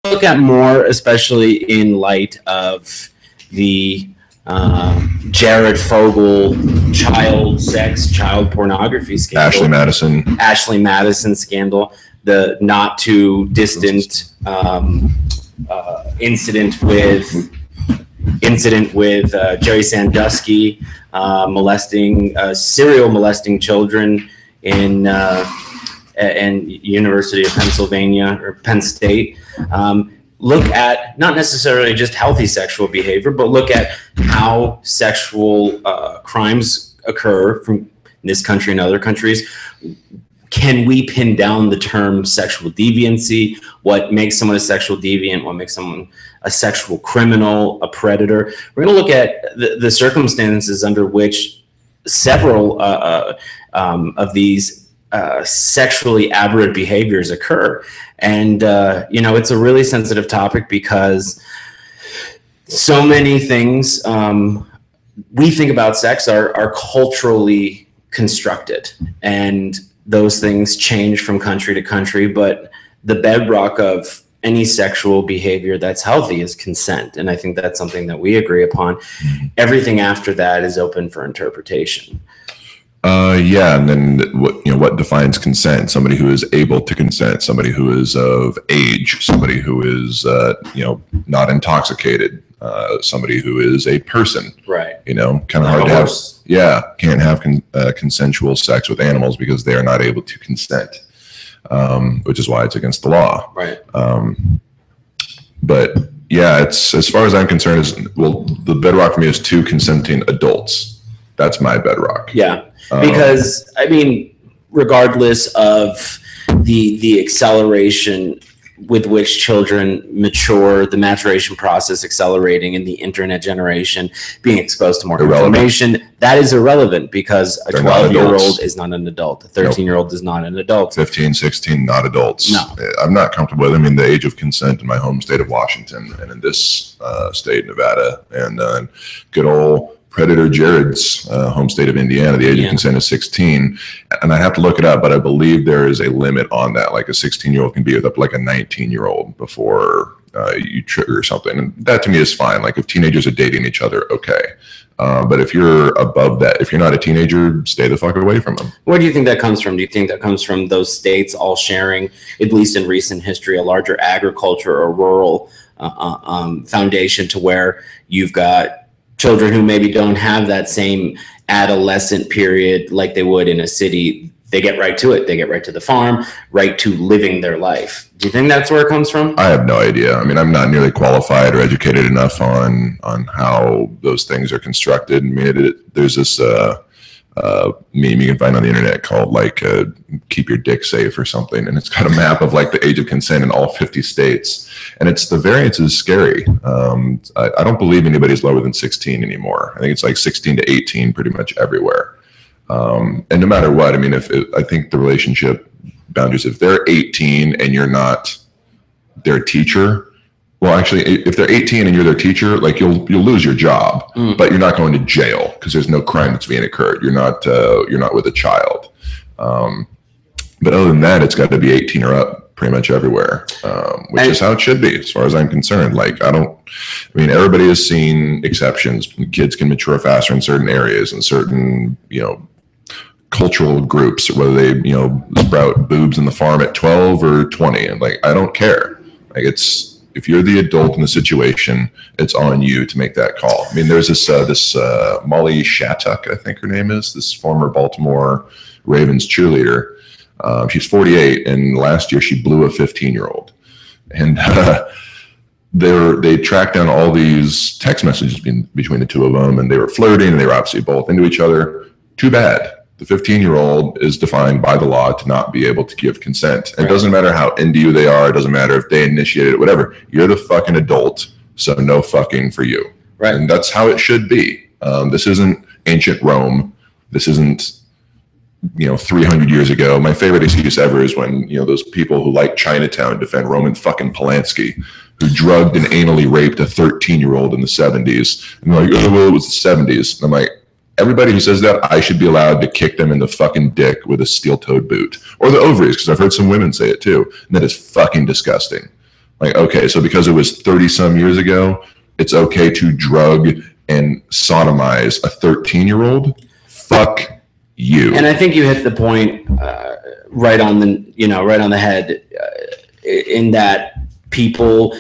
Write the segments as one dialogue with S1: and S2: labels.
S1: look at more, especially in light of the Jared Fogle child pornography scandal, Ashley Madison scandal, the not too distant incident with Jerry Sandusky serial molesting children in University of Pennsylvania or Penn State. Look at not necessarily just healthy sexual behavior, but look at how sexual crimes occur from this country and other countries. Can we pin down the term sexual deviancy? What makes someone a sexual deviant? What makes someone a sexual criminal, a predator? We're going to look at the circumstances under which several of these sexually aberrant behaviors occur. And, it's a really sensitive topic because so many things we think about sex are culturally constructed, and those things change from country to country. But the bedrock of any sexual behavior that's healthy is consent. And I think that's something that we agree upon. Everything after that is open for interpretation.
S2: And then what defines consent? Somebody who is able to consent, somebody who is of age, somebody who is not intoxicated, somebody who is a person. Right. Kind of hard to have. Yeah, can't have consensual sex with animals because they are not able to consent, which is why it's against the law. Right. But yeah, it's, as far as I'm concerned, the bedrock for me is two consenting adults. That's my bedrock. Yeah. Because regardless of the acceleration with which children mature, the maturation process accelerating, and the internet generation being exposed to more information, that is irrelevant because a 12-year-old is not an adult. A 13-year-old is not an adult. 15, 16, not adults. No. I'm not comfortable with the age of consent in my home state of Washington and in this state, Nevada, and good old Predator Jared's home state of Indiana, the age of consent is 16. And I have to look it up, but I believe there is a limit on that. Like a 16-year-old can be with up like a 19-year-old before you trigger something. And that to me is fine. Like if teenagers are dating each other, okay. But if you're above that, if you're not a teenager, stay the fuck away from them. Where do you think that comes from? Do you think that comes from those states all sharing, at least in recent history, a larger agriculture or rural foundation to where you've got children who maybe don't have that same adolescent period like they would in a city? They get right to it. They get right to the farm, right to living their life. Do you think that's where it comes from? I have no idea. I'm not nearly qualified or educated enough on how those things are constructed. There's this meme you can find on the internet called keep your dick safe or something. And it's got a map of the age of consent in all 50 states. And the variance is scary. I don't believe anybody's lower than 16 anymore. I think it's 16 to 18 pretty much everywhere. And no matter what, I think the relationship boundaries, if they're 18 and you're not their teacher, well, actually, if they're 18 and you're their teacher, you'll lose your job, but you're not going to jail because there's no crime that's being occurred. You're not with a child. But other than that, it's got to be 18 or up pretty much everywhere, which is how it should be, as far as I'm concerned. Everybody has seen exceptions. Kids can mature faster in certain areas and certain, cultural groups, whether they, sprout boobs in the farm at 12 or 20. And I don't care. If you're the adult in the situation, it's on you to make that call. There's this Molly Shattuck, I think her name is, this former Baltimore Ravens cheerleader. She's 48, and last year she blew a 15-year-old. And they tracked down all these text messages between the two of them, and they were flirting, and they were obviously both into each other. Too bad. The 15-year-old is defined by the law to not be able to give consent. Right. It doesn't matter how into you they are. It doesn't matter if they initiated it, whatever. You're the fucking adult, so no fucking for you. Right. And that's how it should be. This isn't ancient Rome. This isn't 300 years ago. My favorite excuse ever is when, those people who like Chinatown defend Roman fucking Polanski, who drugged and anally raped a 13-year-old in the 70s. And they're like, oh, well, it was the 70s. And I'm like, everybody who says that, I should be allowed to kick them in the fucking dick with a steel-toed boot. Or the ovaries, because I've heard some women say it too. And that is fucking disgusting. Like, okay, so because it was 30 some years ago, it's okay to drug and sodomize a 13-year-old? Fuck you.
S1: And I think you hit the point right on the head in that people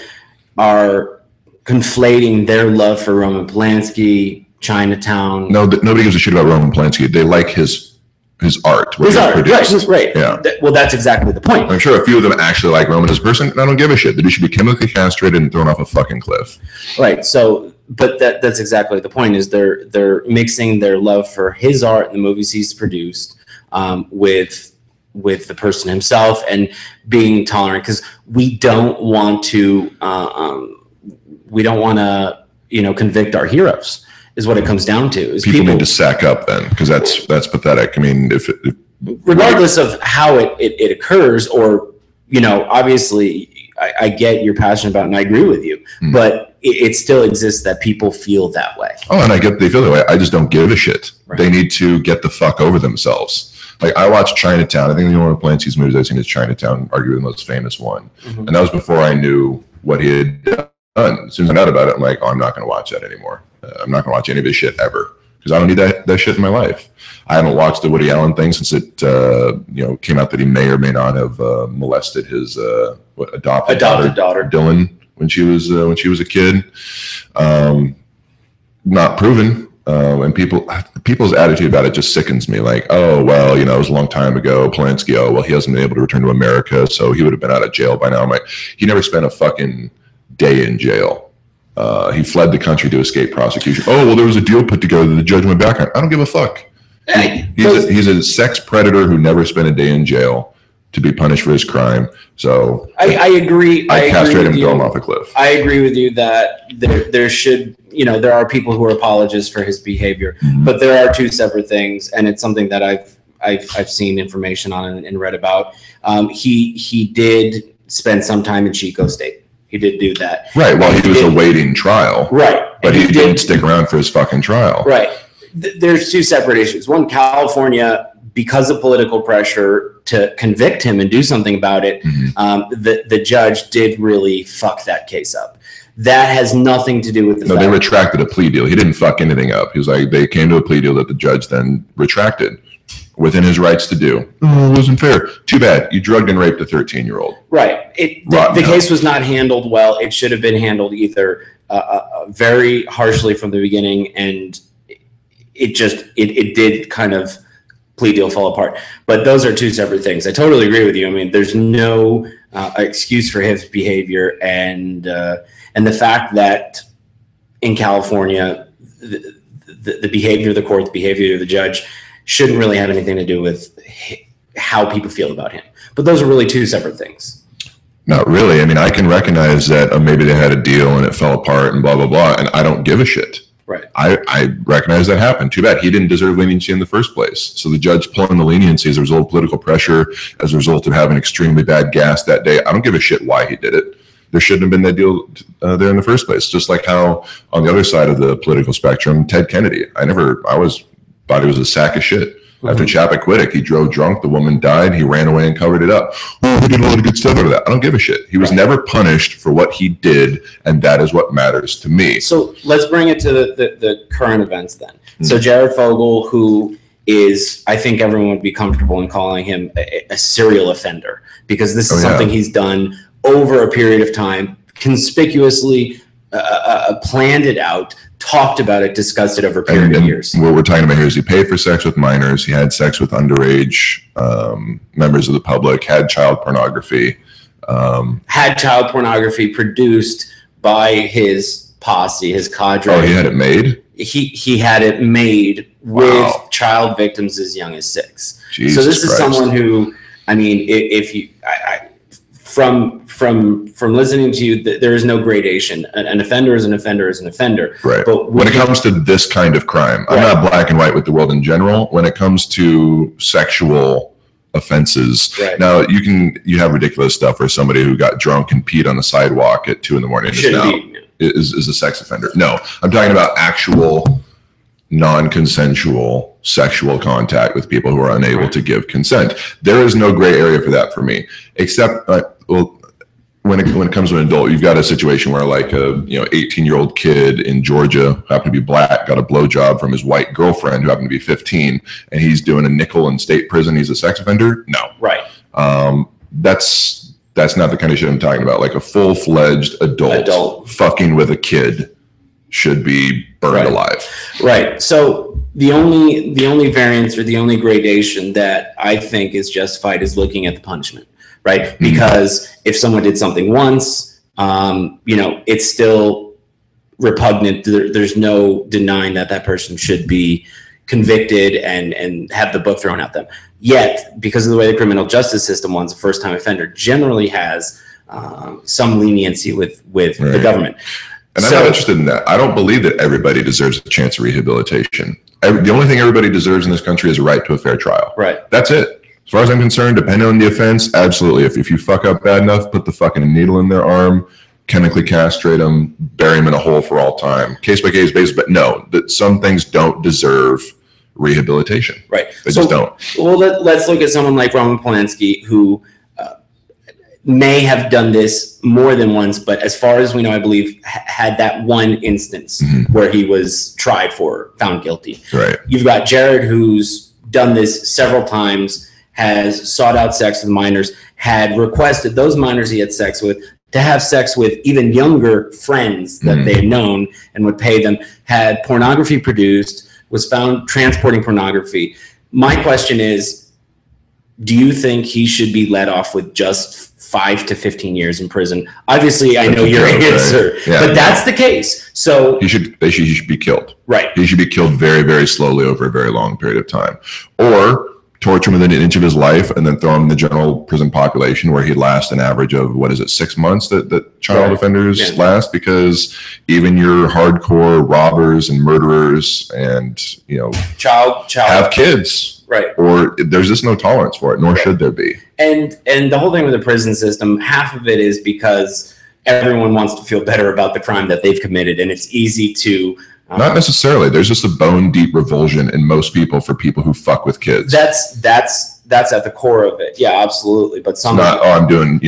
S1: are conflating their love for Roman Polanski, Chinatown.
S2: No, nobody gives a shit about Roman Polanski. They like his art.
S1: His art, right.
S2: Yeah.
S1: Well, that's exactly the point.
S2: I'm sure a few of them actually like Roman as a person, and I don't give a shit. They should be chemically castrated and thrown off a fucking cliff.
S1: Right. So, but that's exactly the point. Is they're mixing their love for his art and the movies he's produced with the person himself, and being tolerant, because we don't want to convict our heroes. Is what it comes down to. Is
S2: people need to sack up then, because that's pathetic. I mean, if
S1: regardless of how it occurs, or obviously I get you're passionate about it and I agree with you, but it still exists that people feel that way.
S2: Oh, and I get they feel that way. I just don't give a shit. Right. They need to get the fuck over themselves. Like, I watched Chinatown. I think the only one of Polanski's movies I've seen is Chinatown, arguably the most famous one. And that was before I knew what he had done. As soon as I found out about it, I'm like, oh, I'm not going to watch that anymore. I'm not going to watch any of his shit ever, because I don't need that shit in my life. I haven't watched the Woody Allen thing since it came out that he may or may not have molested his adopted daughter Dylan when she was a kid. Not proven. And people's attitude about it just sickens me. Like, oh, well, it was a long time ago. Polanski, oh, well, he hasn't been able to return to America, so he would have been out of jail by now. I'm like, he never spent a fucking day in jail. He fled the country to escape prosecution. Oh, well, there was a deal put together that the judge went back on. I don't give a fuck. He's a sex predator who never spent a day in jail to be punished for his crime. So
S1: I agree.
S2: I castrate him and throw him off a cliff.
S1: I agree with you that there should, there are people who are apologists for his behavior, but there are two separate things, and it's something that I've seen information on and read about. He did spend some time in Chico State. He did do that.
S2: Right, while he was awaiting trial.
S1: Right.
S2: But he didn't stick around for his fucking trial.
S1: Right. There's two separate issues. One, California, because of political pressure to convict him and do something about it, the judge did really fuck that case up. That has nothing to do with the fact.
S2: No, they retracted a plea deal. He didn't fuck anything up. He was like, they came to a plea deal that the judge then retracted. Within his rights to do. Oh, it wasn't fair. Too bad. You drugged and raped a 13-year-old.
S1: Right. The case was not handled well. It should have been handled either very harshly from the beginning, and it did kind of plea deal fall apart. But those are two separate things. I totally agree with you. I mean, there's no excuse for his behavior, and the fact that in California, the behavior of the court, the behavior of the judge, shouldn't really have anything to do with how people feel about him. But those are really two separate things.
S2: Not really. I mean, I can recognize that maybe they had a deal and it fell apart and blah, blah, blah, and I don't give a shit.
S1: Right.
S2: I recognize that happened. Too bad. He didn't deserve leniency in the first place. So the judge pulling the leniency as a result of political pressure, as a result of having extremely bad gas that day, I don't give a shit why he did it. There shouldn't have been that deal there in the first place. Just like how on the other side of the political spectrum, Ted Kennedy, thought he was a sack of shit. After Chappaquiddick, he drove drunk. The woman died. He ran away and covered it up. Oh, he did a lot of good stuff out of that. I don't give a shit. He was never punished for what he did, and that is what matters to me.
S1: So let's bring it to the current events then. So Jared Fogle, who is, I think everyone would be comfortable in calling him a serial offender, because this is something he's done over a period of time, conspicuously planned it out, talked about it, discussed it over a period of years.
S2: What we're talking about here is he paid for sex with minors. He had sex with underage members of the public, had child pornography.
S1: Had child pornography produced by his posse, his cadre.
S2: Oh, he had it made?
S1: He had it made with child victims as young as 6.
S2: Jesus
S1: so this
S2: Christ.
S1: Is someone who, I mean, if you, from listening to you, there is no gradation. An offender is an offender is an offender.
S2: Right. But when it comes to this kind of crime, I'm not black and white with the world in general. When it comes to sexual offenses, now you have ridiculous stuff where somebody who got drunk and peed on the sidewalk at 2 a.m. is a sex offender. No, I'm talking about actual non-consensual sexual contact with people who are unable to give consent. There is no gray area for that for me, except when it comes to an adult, you've got a situation where like a 18-year-old kid in Georgia, happened to be black, got a blowjob from his white girlfriend who happened to be 15, and he's doing a nickel in state prison. He's a sex offender. No,
S1: right.
S2: That's not the kind of shit I'm talking about. Like a full-fledged adult fucking with a kid should be burned alive.
S1: Right. So the only variance or the only gradation that I think is justified is looking at the punishment. Right. Because if someone did something once, it's still repugnant. There's no denying that person should be convicted and have the book thrown at them. Yet, because of the way the criminal justice system wants, a first-time offender generally has some leniency with the government.
S2: And I'm not interested in that. I don't believe that everybody deserves a chance of rehabilitation. The only thing everybody deserves in this country is a right to a fair trial.
S1: Right.
S2: That's it. As far as I'm concerned, depending on the offense, absolutely. If you fuck up bad enough, put the fucking needle in their arm, chemically castrate them, bury them in a hole for all time. Case by case basis, but no, that some things don't deserve rehabilitation.
S1: Right.
S2: They just don't.
S1: Well, let's look at someone like Roman Polanski, who may have done this more than once, but as far as we know, I believe had that one instance where he was tried for, found guilty.
S2: Right.
S1: You've got Jared, who's done this several times, has sought out sex with minors, had requested those minors he had sex with to have sex with even younger friends that they had known and would pay them, had pornography produced, was found transporting pornography. My question is, do you think he should be let off with just 5 to 15 years in prison? Obviously, I know your answer, but that's the case. So he should
S2: be killed.
S1: Right.
S2: He should be killed very, very slowly over a very long period of time. Or torture him within an inch of his life and then throw him in the general prison population where he'd last an average of, 6 months that child offenders last, because even your hardcore robbers and murderers and,
S1: child
S2: have kids.
S1: Right.
S2: Or there's just no tolerance for it, nor should there be.
S1: And the whole thing with the prison system, half of it is because everyone wants to feel better about the crime that they've committed. And it's easy to...
S2: Not necessarily. There's just a bone deep revulsion in most people for people who fuck with kids.
S1: That's at the core of it. Yeah, absolutely. But some
S2: not, I'm doing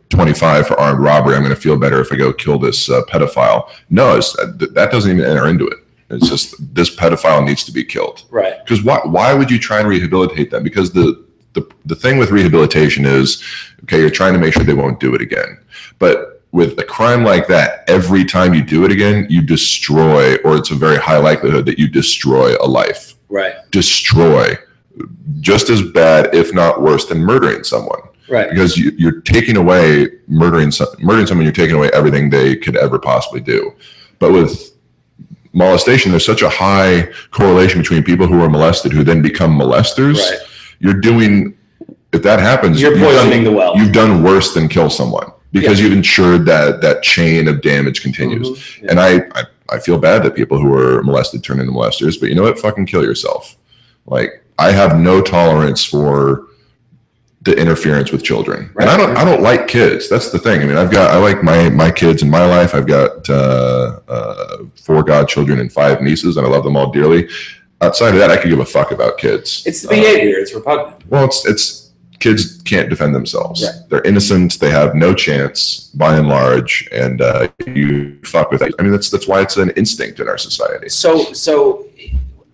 S2: 25 for armed robbery. I'm going to feel better if I go kill this pedophile. No, that doesn't even enter into it. It's just this pedophile needs to be killed.
S1: Right.
S2: Because why would you try and rehabilitate them? Because the thing with rehabilitation is, okay, you're trying to make sure they won't do it again. But with a crime like that, every time you do it again, you destroy, or it's a very high likelihood that you destroy a life.
S1: Right.
S2: Destroy. Just as bad, if not worse, than murdering someone.
S1: Right.
S2: Because you're taking away, murdering someone, you're taking away everything they could ever possibly do. But with molestation, there's such a high correlation between people who are molested who then become molesters. Right. You're doing, if that happens,
S1: you're poisoning the well.
S2: You've done worse than kill someone. Because you've ensured that chain of damage continues. And I feel bad that people who are molested turn into molesters, but you know what? Fucking kill yourself. Like, I have no tolerance for the interference with children. Right. And I don't like kids. That's the thing. I mean, I like my kids in my life. I've got 4 godchildren and 5 nieces, and I love them all dearly. Outside of that, I could give a fuck about kids.
S1: It's the behavior. It's repugnant.
S2: Well, it's kids can't defend themselves.
S1: Right.
S2: They're innocent. They have no chance by and large, and you fuck with it. I mean, that's why it's an instinct in our society.
S1: So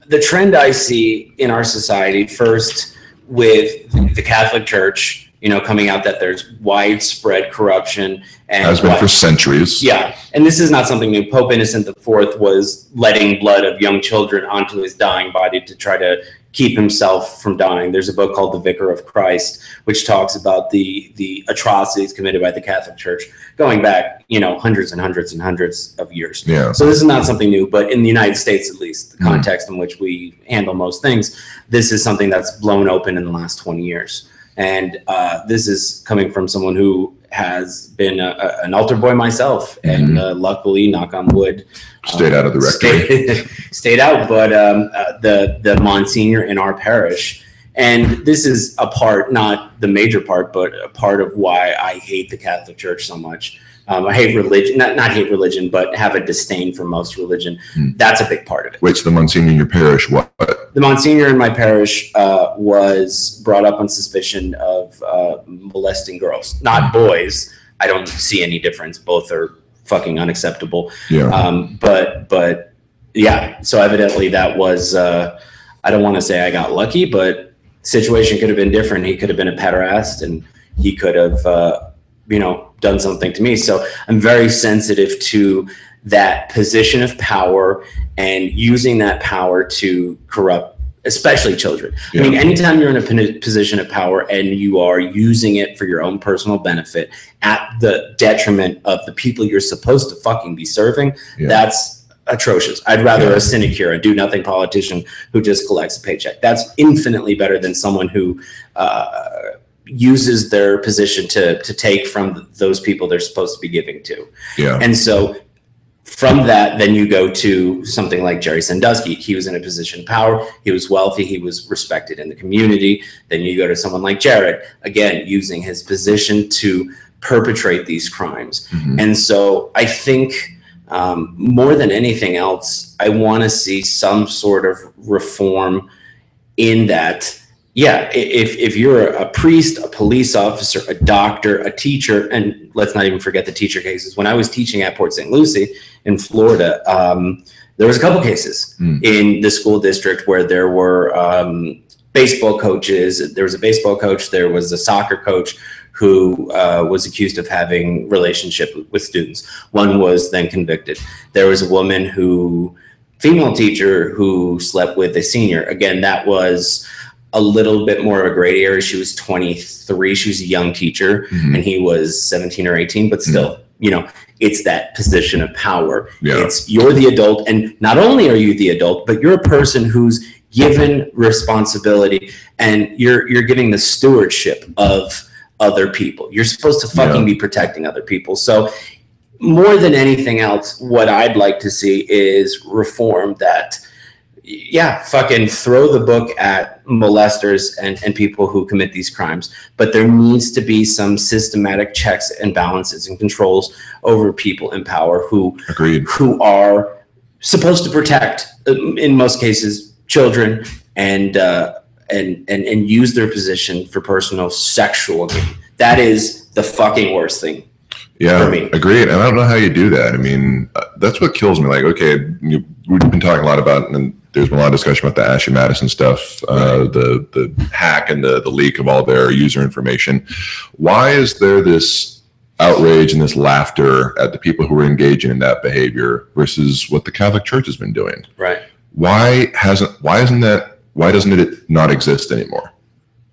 S1: the trend I see in our society, first with the Catholic Church, coming out that there's widespread corruption and
S2: has been for centuries.
S1: Yeah, and this is not something new. Pope Innocent IV was letting blood of young children onto his dying body to try to keep himself from dying. There's a book called The Vicar of Christ, which talks about the atrocities committed by the Catholic Church going back, hundreds and hundreds and hundreds of years.
S2: Yeah.
S1: So this is not something new, but in the United States, at least, the context in which we handle most things, this is something that's blown open in the last 20 years. And this is coming from someone who has been an altar boy myself, and luckily, knock on wood,
S2: stayed out of the rectory.
S1: Stayed out, but the Monsignor in our parish, and this is a part, not the major part, but a part of why I hate the Catholic Church so much. I hate religion, not hate religion, but have a disdain for most religion. That's a big part of it.
S2: Wait, so the Monsignor in your parish, what?
S1: The Monsignor in my parish was brought up on suspicion of molesting girls, not boys. I don't see any difference. Both are fucking unacceptable.
S2: Yeah.
S1: But yeah, so evidently that was, I don't want to say I got lucky, but situation could have been different. He could have been a pederast, and he could have, done something to me. So I'm very sensitive to that position of power and using that power to corrupt, especially children. Yeah. I mean, anytime you're in a position of power and you are using it for your own personal benefit at the detriment of the people you're supposed to fucking be serving, that's atrocious. I'd rather a sinecure, a do-nothing politician who just collects a paycheck. That's infinitely better than someone who uses their position to take from those people they're supposed to be giving to. Yeah. And so from that, then you go to something like Jerry Sandusky. He was in a position of power. He was wealthy. He was respected in the community. Then you go to someone like Jared, again, using his position to perpetrate these crimes. Mm-hmm. And so I think more than anything else, I want to see some sort of reform in that. Yeah, if you're a priest, a police officer, a doctor, a teacher, and let's not even forget the teacher cases. When I was teaching at Port St. Lucie in Florida, there was a couple cases in the school district where there were baseball coaches. There was a baseball coach. There was a soccer coach who was accused of having relationship with students. One was then convicted. There was a woman female teacher who slept with a senior. Again, that was a little bit more of a gray area. She was 23. She was a young teacher, and he was 17 or 18, but still, it's that position of power. Yeah. It's you're the adult, and not only are you the adult, but you're a person who's given responsibility, and you're giving the stewardship of other people. You're supposed to fucking be protecting other people. So more than anything else, what I'd like to see is reform that fucking throw the book at molesters and people who commit these crimes. But there needs to be some systematic checks and balances and controls over people in power who are supposed to protect, in most cases, children and use their position for personal sexual gain. That is the fucking worst thing.
S2: Yeah, agreed. And I don't know how you do that. I mean, that's what kills me. Like, okay, we've been talking a lot about, and there's been a lot of discussion about the Ashley Madison stuff, the hack and the leak of all their user information. Why is there this outrage and this laughter at the people who are engaging in that behavior versus what the Catholic Church has been doing? Right. Why doesn't it not exist anymore?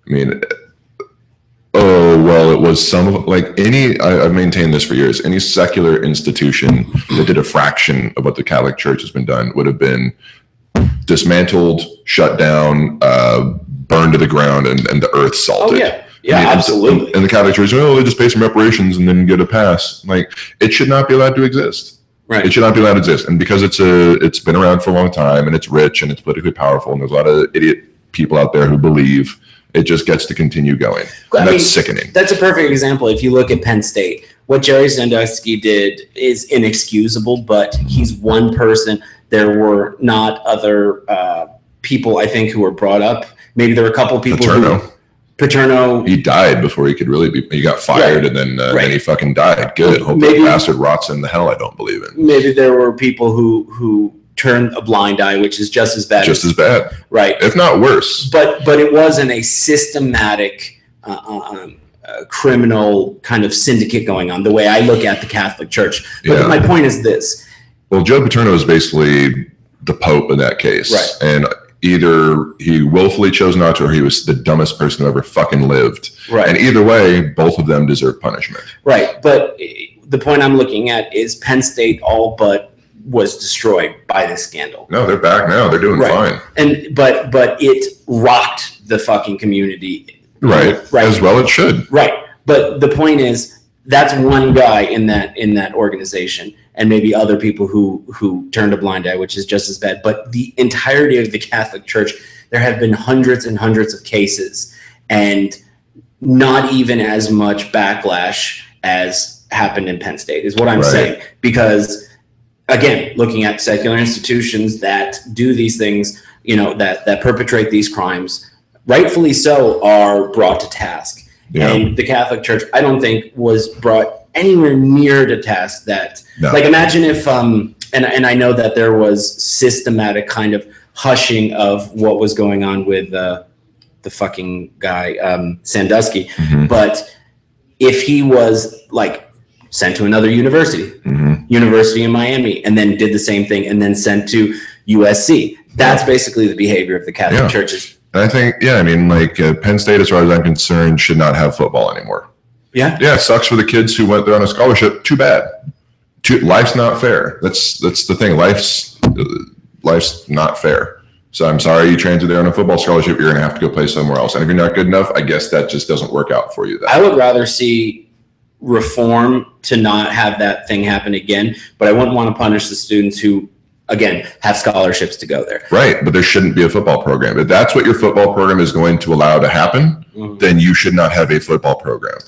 S2: I mean, it was some of I've maintained this for years. Any secular institution that did a fraction of what the Catholic Church has been done would have been dismantled, shut down, burned to the ground, and the earth salted. Oh, yeah, absolutely. And the Catholic Church, they just pay some reparations and then get a pass. Like, it should not be allowed to exist. Right. It should not be allowed to exist. And because it's been around for a long time, and it's rich, and it's politically powerful, and there's a lot of idiot people out there who believe, it just gets to continue going. That's sickening. That's
S1: a perfect example. If you look at Penn State, what Jerry Sandusky did is inexcusable, but he's one person. There were not other people, I think, who were brought up. Maybe there were a couple people. Paterno. He died before he could really be. He got fired, and then he fucking died. Good. Hope that bastard rots in the hell I don't believe in. Maybe there were people who turned a blind eye, which is just as bad.
S2: Just as bad.
S1: Right.
S2: If not worse.
S1: But it wasn't a systematic criminal kind of syndicate going on, the way I look at the Catholic Church. But my point is this.
S2: Well, Joe Paterno is basically the Pope in that case. Right. And either he willfully chose not to, or he was the dumbest person who ever fucking lived. Right. And either way, both of them deserve punishment.
S1: Right. But the point I'm looking at is Penn State all but was destroyed by this scandal.
S2: No, they're back now. They're doing fine.
S1: And but it rocked the fucking community.
S2: Right. As well it should.
S1: Right. But the point is, that's one guy in that organization, and maybe other people who turned a blind eye, which is just as bad. But the entirety of the Catholic Church, there have been hundreds and hundreds of cases, and not even as much backlash as happened in Penn State is what I'm saying. Because again, looking at secular institutions that do these things, that perpetrate these crimes, rightfully so, are brought to task. Yeah. And the Catholic Church, I don't think, was brought anywhere near the task that, like, imagine if, and I know that there was systematic kind of hushing of what was going on with the fucking guy, Sandusky. But if he was like sent to another university, University in Miami, and then did the same thing and then sent to USC, that's basically the behavior of the Catholic churches.
S2: And I think, I mean, like Penn State, as far as I'm concerned, should not have football anymore. Yeah, it sucks for the kids who went there on a scholarship. Too bad. Life's not fair. That's the thing. Life's not fair. So I'm sorry you transferred there on a football scholarship. You're going to have to go play somewhere else. And if you're not good enough, I guess that just doesn't work out for you. Then.
S1: I would rather see reform to not have that thing happen again, but I wouldn't want to punish the students who, again, have scholarships to go there.
S2: Right, but there shouldn't be a football program. If that's what your football program is going to allow to happen, then you should not have a football program.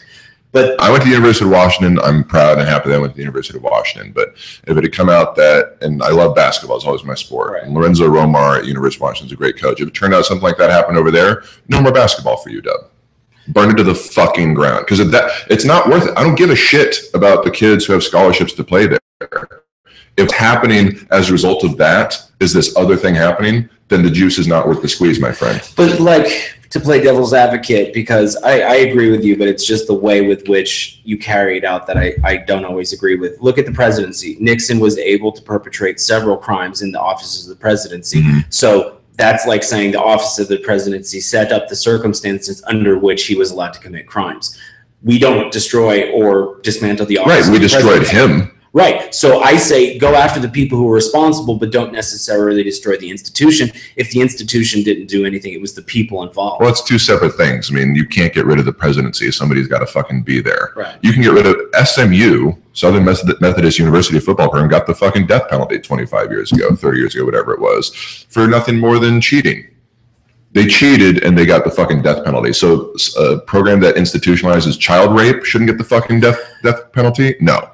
S2: But I went to the University of Washington. I'm proud and happy that I went to the University of Washington. But if it had come out that, and I love basketball, it's always my sport. Right. And Lorenzo Romar at University of Washington is a great coach. If it turned out something like that happened over there, no more basketball for you, Dub. Burn it to the fucking ground. Because it's not worth it. I don't give a shit about the kids who have scholarships to play there. If it's happening as a result of that, is this other thing happening, then the juice is not worth the squeeze, my friend.
S1: But like, to play devil's advocate, because I agree with you, but it's just the way with which you carry it out that I don't always agree with. Look at the presidency. Nixon was able to perpetrate several crimes in the offices of the presidency. So that's like saying the office of the presidency set up the circumstances under which he was allowed to commit crimes. We don't destroy or dismantle the office.
S2: Right, we destroyed him.
S1: Right. So I say go after the people who are responsible, but don't necessarily destroy the institution. If the institution didn't do anything, it was the people involved.
S2: Well, it's two separate things. I mean, you can't get rid of the presidency. Somebody's got to fucking be there.
S1: Right.
S2: You can get rid of SMU, Southern Methodist University football program, got the fucking death penalty 25 years ago, 30 years ago, whatever it was, for nothing more than cheating. They cheated and they got the fucking death penalty. So a program that institutionalizes child rape shouldn't get the fucking death penalty? No.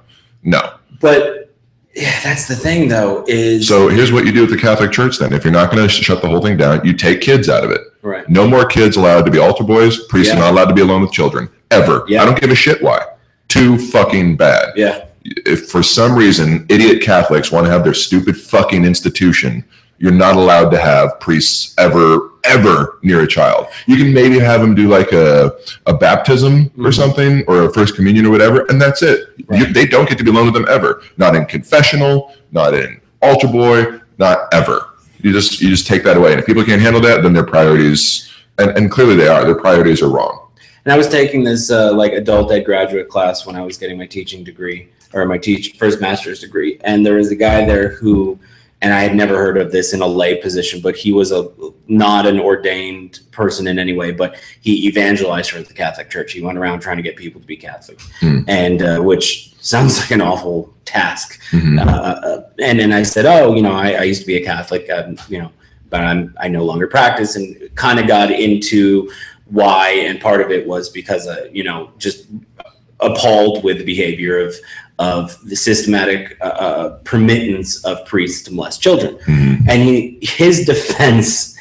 S1: But yeah, that's the thing, though, is...
S2: So here's what you do with the Catholic Church, then. If you're not going to shut the whole thing down, you take kids out of it.
S1: Right.
S2: No more kids allowed to be altar boys. Priests are not allowed to be alone with children. Ever. I don't give a shit why. Too fucking bad.
S1: Yeah.
S2: If for some reason idiot Catholics want to have their stupid fucking institution, you're not allowed to have priests ever near a child. You can maybe have them do like a baptism or something, or a first communion or whatever, and that's it. Right. They don't get to be alone with them ever. Not in confessional, not in altar boy, not ever. You just take that away. And if people can't handle that, then their priorities, and clearly they are, their priorities are wrong.
S1: And I was taking this like adult ed graduate class when I was getting my teaching degree, or my first master's degree. And there was a guy there who, and I had never heard of this in a lay position, but he was not an ordained person in any way, but he evangelized for the Catholic Church. He went around trying to get people to be Catholic, and which sounds like an awful task. And then I said, oh, I used to be a Catholic, but I no longer practice, and kind of got into why. And part of it was because, just appalled with the behavior of the systematic permittance of priests to molest children. And his defense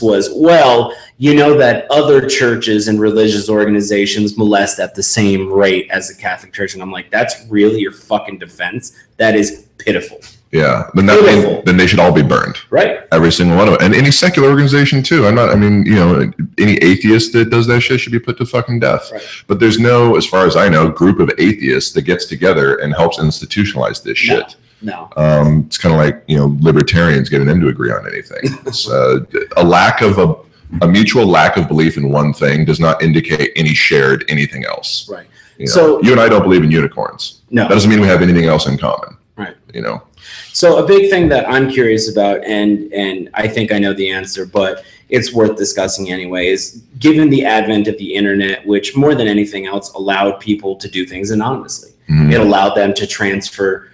S1: was, well, that other churches and religious organizations molest at the same rate as the Catholic Church. And I'm like, that's really your fucking defense? That is pitiful.
S2: Yeah, then they should all be burned.
S1: Right.
S2: Every single one of them. And any secular organization too. Any atheist that does that shit should be put to fucking death.
S1: Right.
S2: But there's no, as far as I know, group of atheists that gets together and helps institutionalize this shit.
S1: No.
S2: It's kind of like, libertarians getting them to agree on anything. It's a mutual lack of belief in one thing does not indicate any shared anything else.
S1: Right.
S2: So you and I don't believe in unicorns.
S1: No.
S2: That doesn't mean we have anything else in common.
S1: Right.
S2: So
S1: a big thing that I'm curious about, and I think I know the answer, but it's worth discussing anyway, is given the advent of the internet, which more than anything else allowed people to do things anonymously. It allowed them to transfer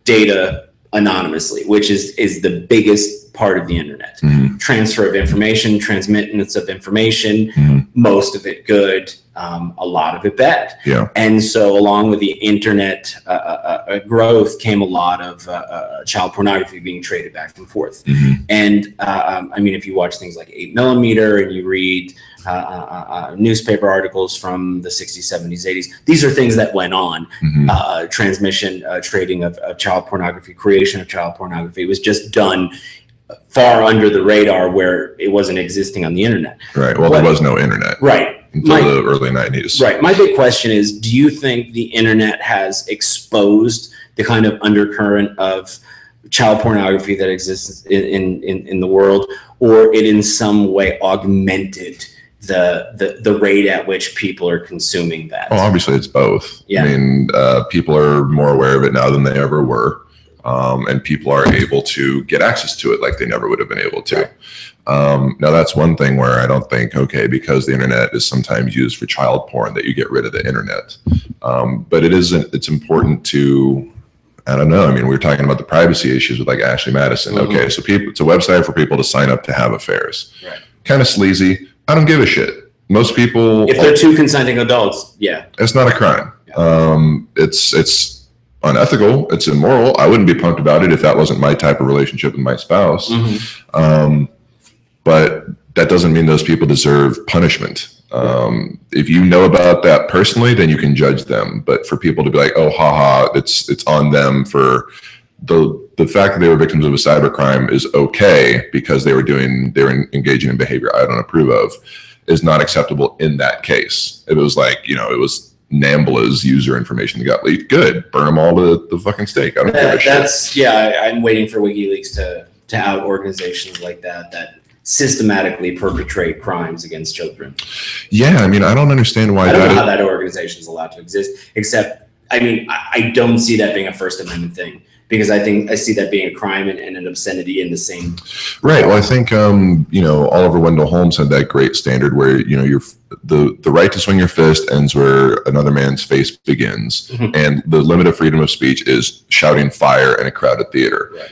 S1: data anonymously, which is the biggest part of the internet. Transfer of information, transmittance of information, most of it good, a lot of it bad.
S2: Yeah.
S1: And so along with the internet growth came a lot of child pornography being traded back and forth. And if you watch things like 8mm and you read newspaper articles from the 60s, 70s, 80s. These are things that went on. Transmission, trading of child pornography, creation of child pornography. It was just done far under the radar where it wasn't existing on the internet.
S2: Right. Well, there was no internet.
S1: Right.
S2: Until the early 90s.
S1: Right. My big question is, do you think the internet has exposed the kind of undercurrent of child pornography that exists in the world, or it in some way augmented the rate at which people are consuming that?
S2: Well, obviously it's both.
S1: Yeah.
S2: I mean, people are more aware of it now than they ever were. And people are able to get access to it like they never would have been able to. Right. Now that's one thing where I don't think, okay, because the internet is sometimes used for child porn, that you get rid of the internet. But it's important to, I don't know. I mean, we were talking about the privacy issues with like Ashley Madison. Okay, so it's a website for people to sign up to have affairs.
S1: Right.
S2: Kind of sleazy. I don't give a shit. Most people,
S1: if they're two consenting adults, yeah,
S2: it's not a crime. Yeah. It's unethical. It's immoral. I wouldn't be pumped about it if that wasn't my type of relationship with my spouse. But that doesn't mean those people deserve punishment. If you know about that personally, then you can judge them. But for people to be like, oh, haha, it's on them for the fact that they were victims of a cybercrime is okay because they were engaging in behavior I don't approve of, is not acceptable in that case. If it was like, it was Nambla's user information that got leaked, good, burn them all to the fucking stake. I don't give a shit.
S1: Yeah, I'm waiting for WikiLeaks to out organizations like that systematically perpetrate crimes against children.
S2: Yeah, I mean, I don't understand why.
S1: I don't know how that organization is allowed to exist, except, I mean, I don't see that being a First Amendment thing, because I see that being a crime and an obscenity in the same.
S2: Right. Well, I think, Oliver Wendell Holmes had that great standard where, the right to swing your fist ends where another man's face begins. And the limit of freedom of speech is shouting fire in a crowded theater.
S1: Right.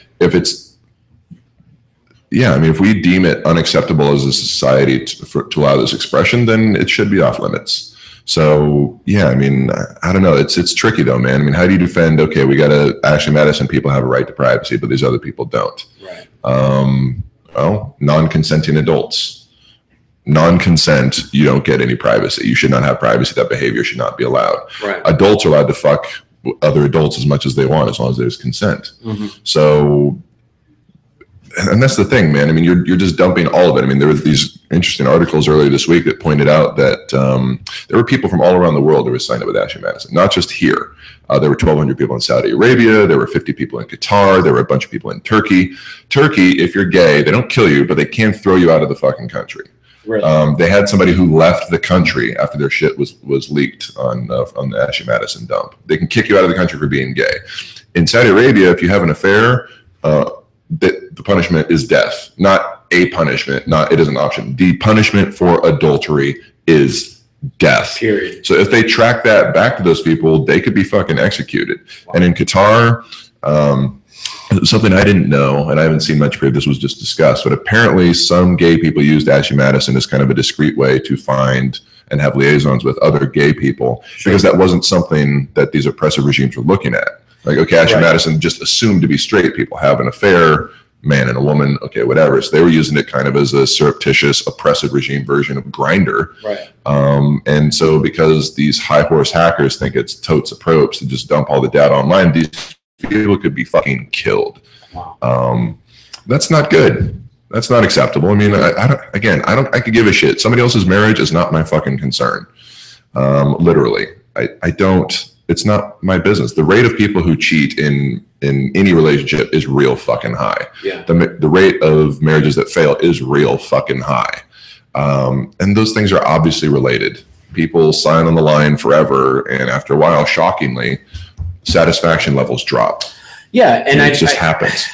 S2: If we deem it unacceptable as a society to allow this expression, then it should be off limits. So, yeah, I mean, I don't know. It's tricky though, man. I mean, how do you defend, okay, we got Ashley Madison people have a right to privacy, but these other people don't.
S1: Right.
S2: Well, non-consenting adults. Non-consent, you don't get any privacy. You should not have privacy. That behavior should not be allowed.
S1: Right.
S2: Adults are allowed to fuck other adults as much as they want, as long as there's consent. So, and that's the thing, man. I mean, you're just dumping all of it. I mean, there were these interesting articles earlier this week that pointed out that there were people from all around the world that were signed up with Ashley Madison, not just here. There were 1,200 people in Saudi Arabia. There were 50 people in Qatar. There were a bunch of people in Turkey. Turkey, if you're gay, they don't kill you, but they can throw you out of the fucking country.
S1: Really?
S2: They had somebody who left the country after their shit was leaked on the Ashley Madison dump. They can kick you out of the country for being gay. In Saudi Arabia, if you have an affair, the punishment is death. Not a punishment. It is an option. The punishment for adultery is death.
S1: Period.
S2: So if they track that back to those people, they could be fucking executed. Wow. And in Qatar, something I didn't know, and I haven't seen much proof, this was just discussed, but apparently some gay people used Ashley Madison as kind of a discreet way to find and have liaisons with other gay people, because that wasn't something that these oppressive regimes were looking at. Like, okay, Ashley Madison just assumed to be straight people have an affair, man and a woman, okay, whatever. So they were using it kind of as a surreptitious, oppressive regime version of Grindr.
S1: Right.
S2: And so because these high horse hackers think it's totes approach to just dump all the data online, these people could be fucking killed.
S1: Wow.
S2: That's not good. That's not acceptable. I mean, I could give a shit. Somebody else's marriage is not my fucking concern. Literally, I don't. It's not my business. The rate of people who cheat in any relationship is real fucking high.
S1: Yeah.
S2: The rate of marriages that fail is real fucking high. And those things are obviously related. People sign on the line forever, and after a while, shockingly, satisfaction levels drop.
S1: Yeah, and
S2: it just happens.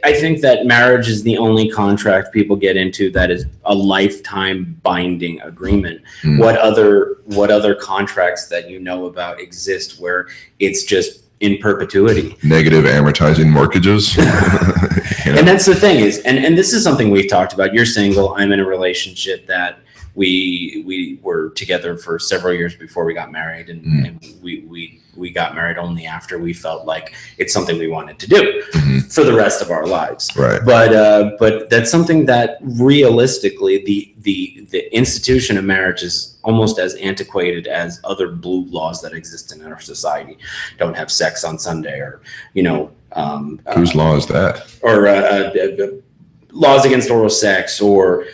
S1: I think that marriage is the only contract people get into that is a lifetime binding agreement. What other contracts that you know about exist where it's just in perpetuity?
S2: Negative amortizing mortgages.
S1: And that's the thing is, and this is something we've talked about. You're single. I'm in a relationship that we were together for several years before we got married, and we got married only after we felt like it's something we wanted to do for the rest of our lives.
S2: Right.
S1: But that's something that realistically the institution of marriage is almost as antiquated as other blue laws that exist in our society. Don't have sex on Sunday, or
S2: whose law is that?
S1: Or laws against oral sex, or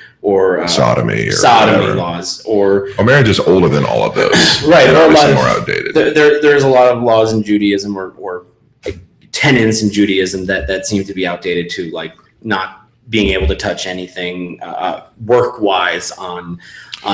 S2: sodomy
S1: laws, or
S2: marriage is older than all of those.
S1: Right.
S2: They're obviously more outdated.
S1: There's a lot of laws in Judaism or tenets in Judaism that seem to be outdated too, like not being able to touch anything work-wise on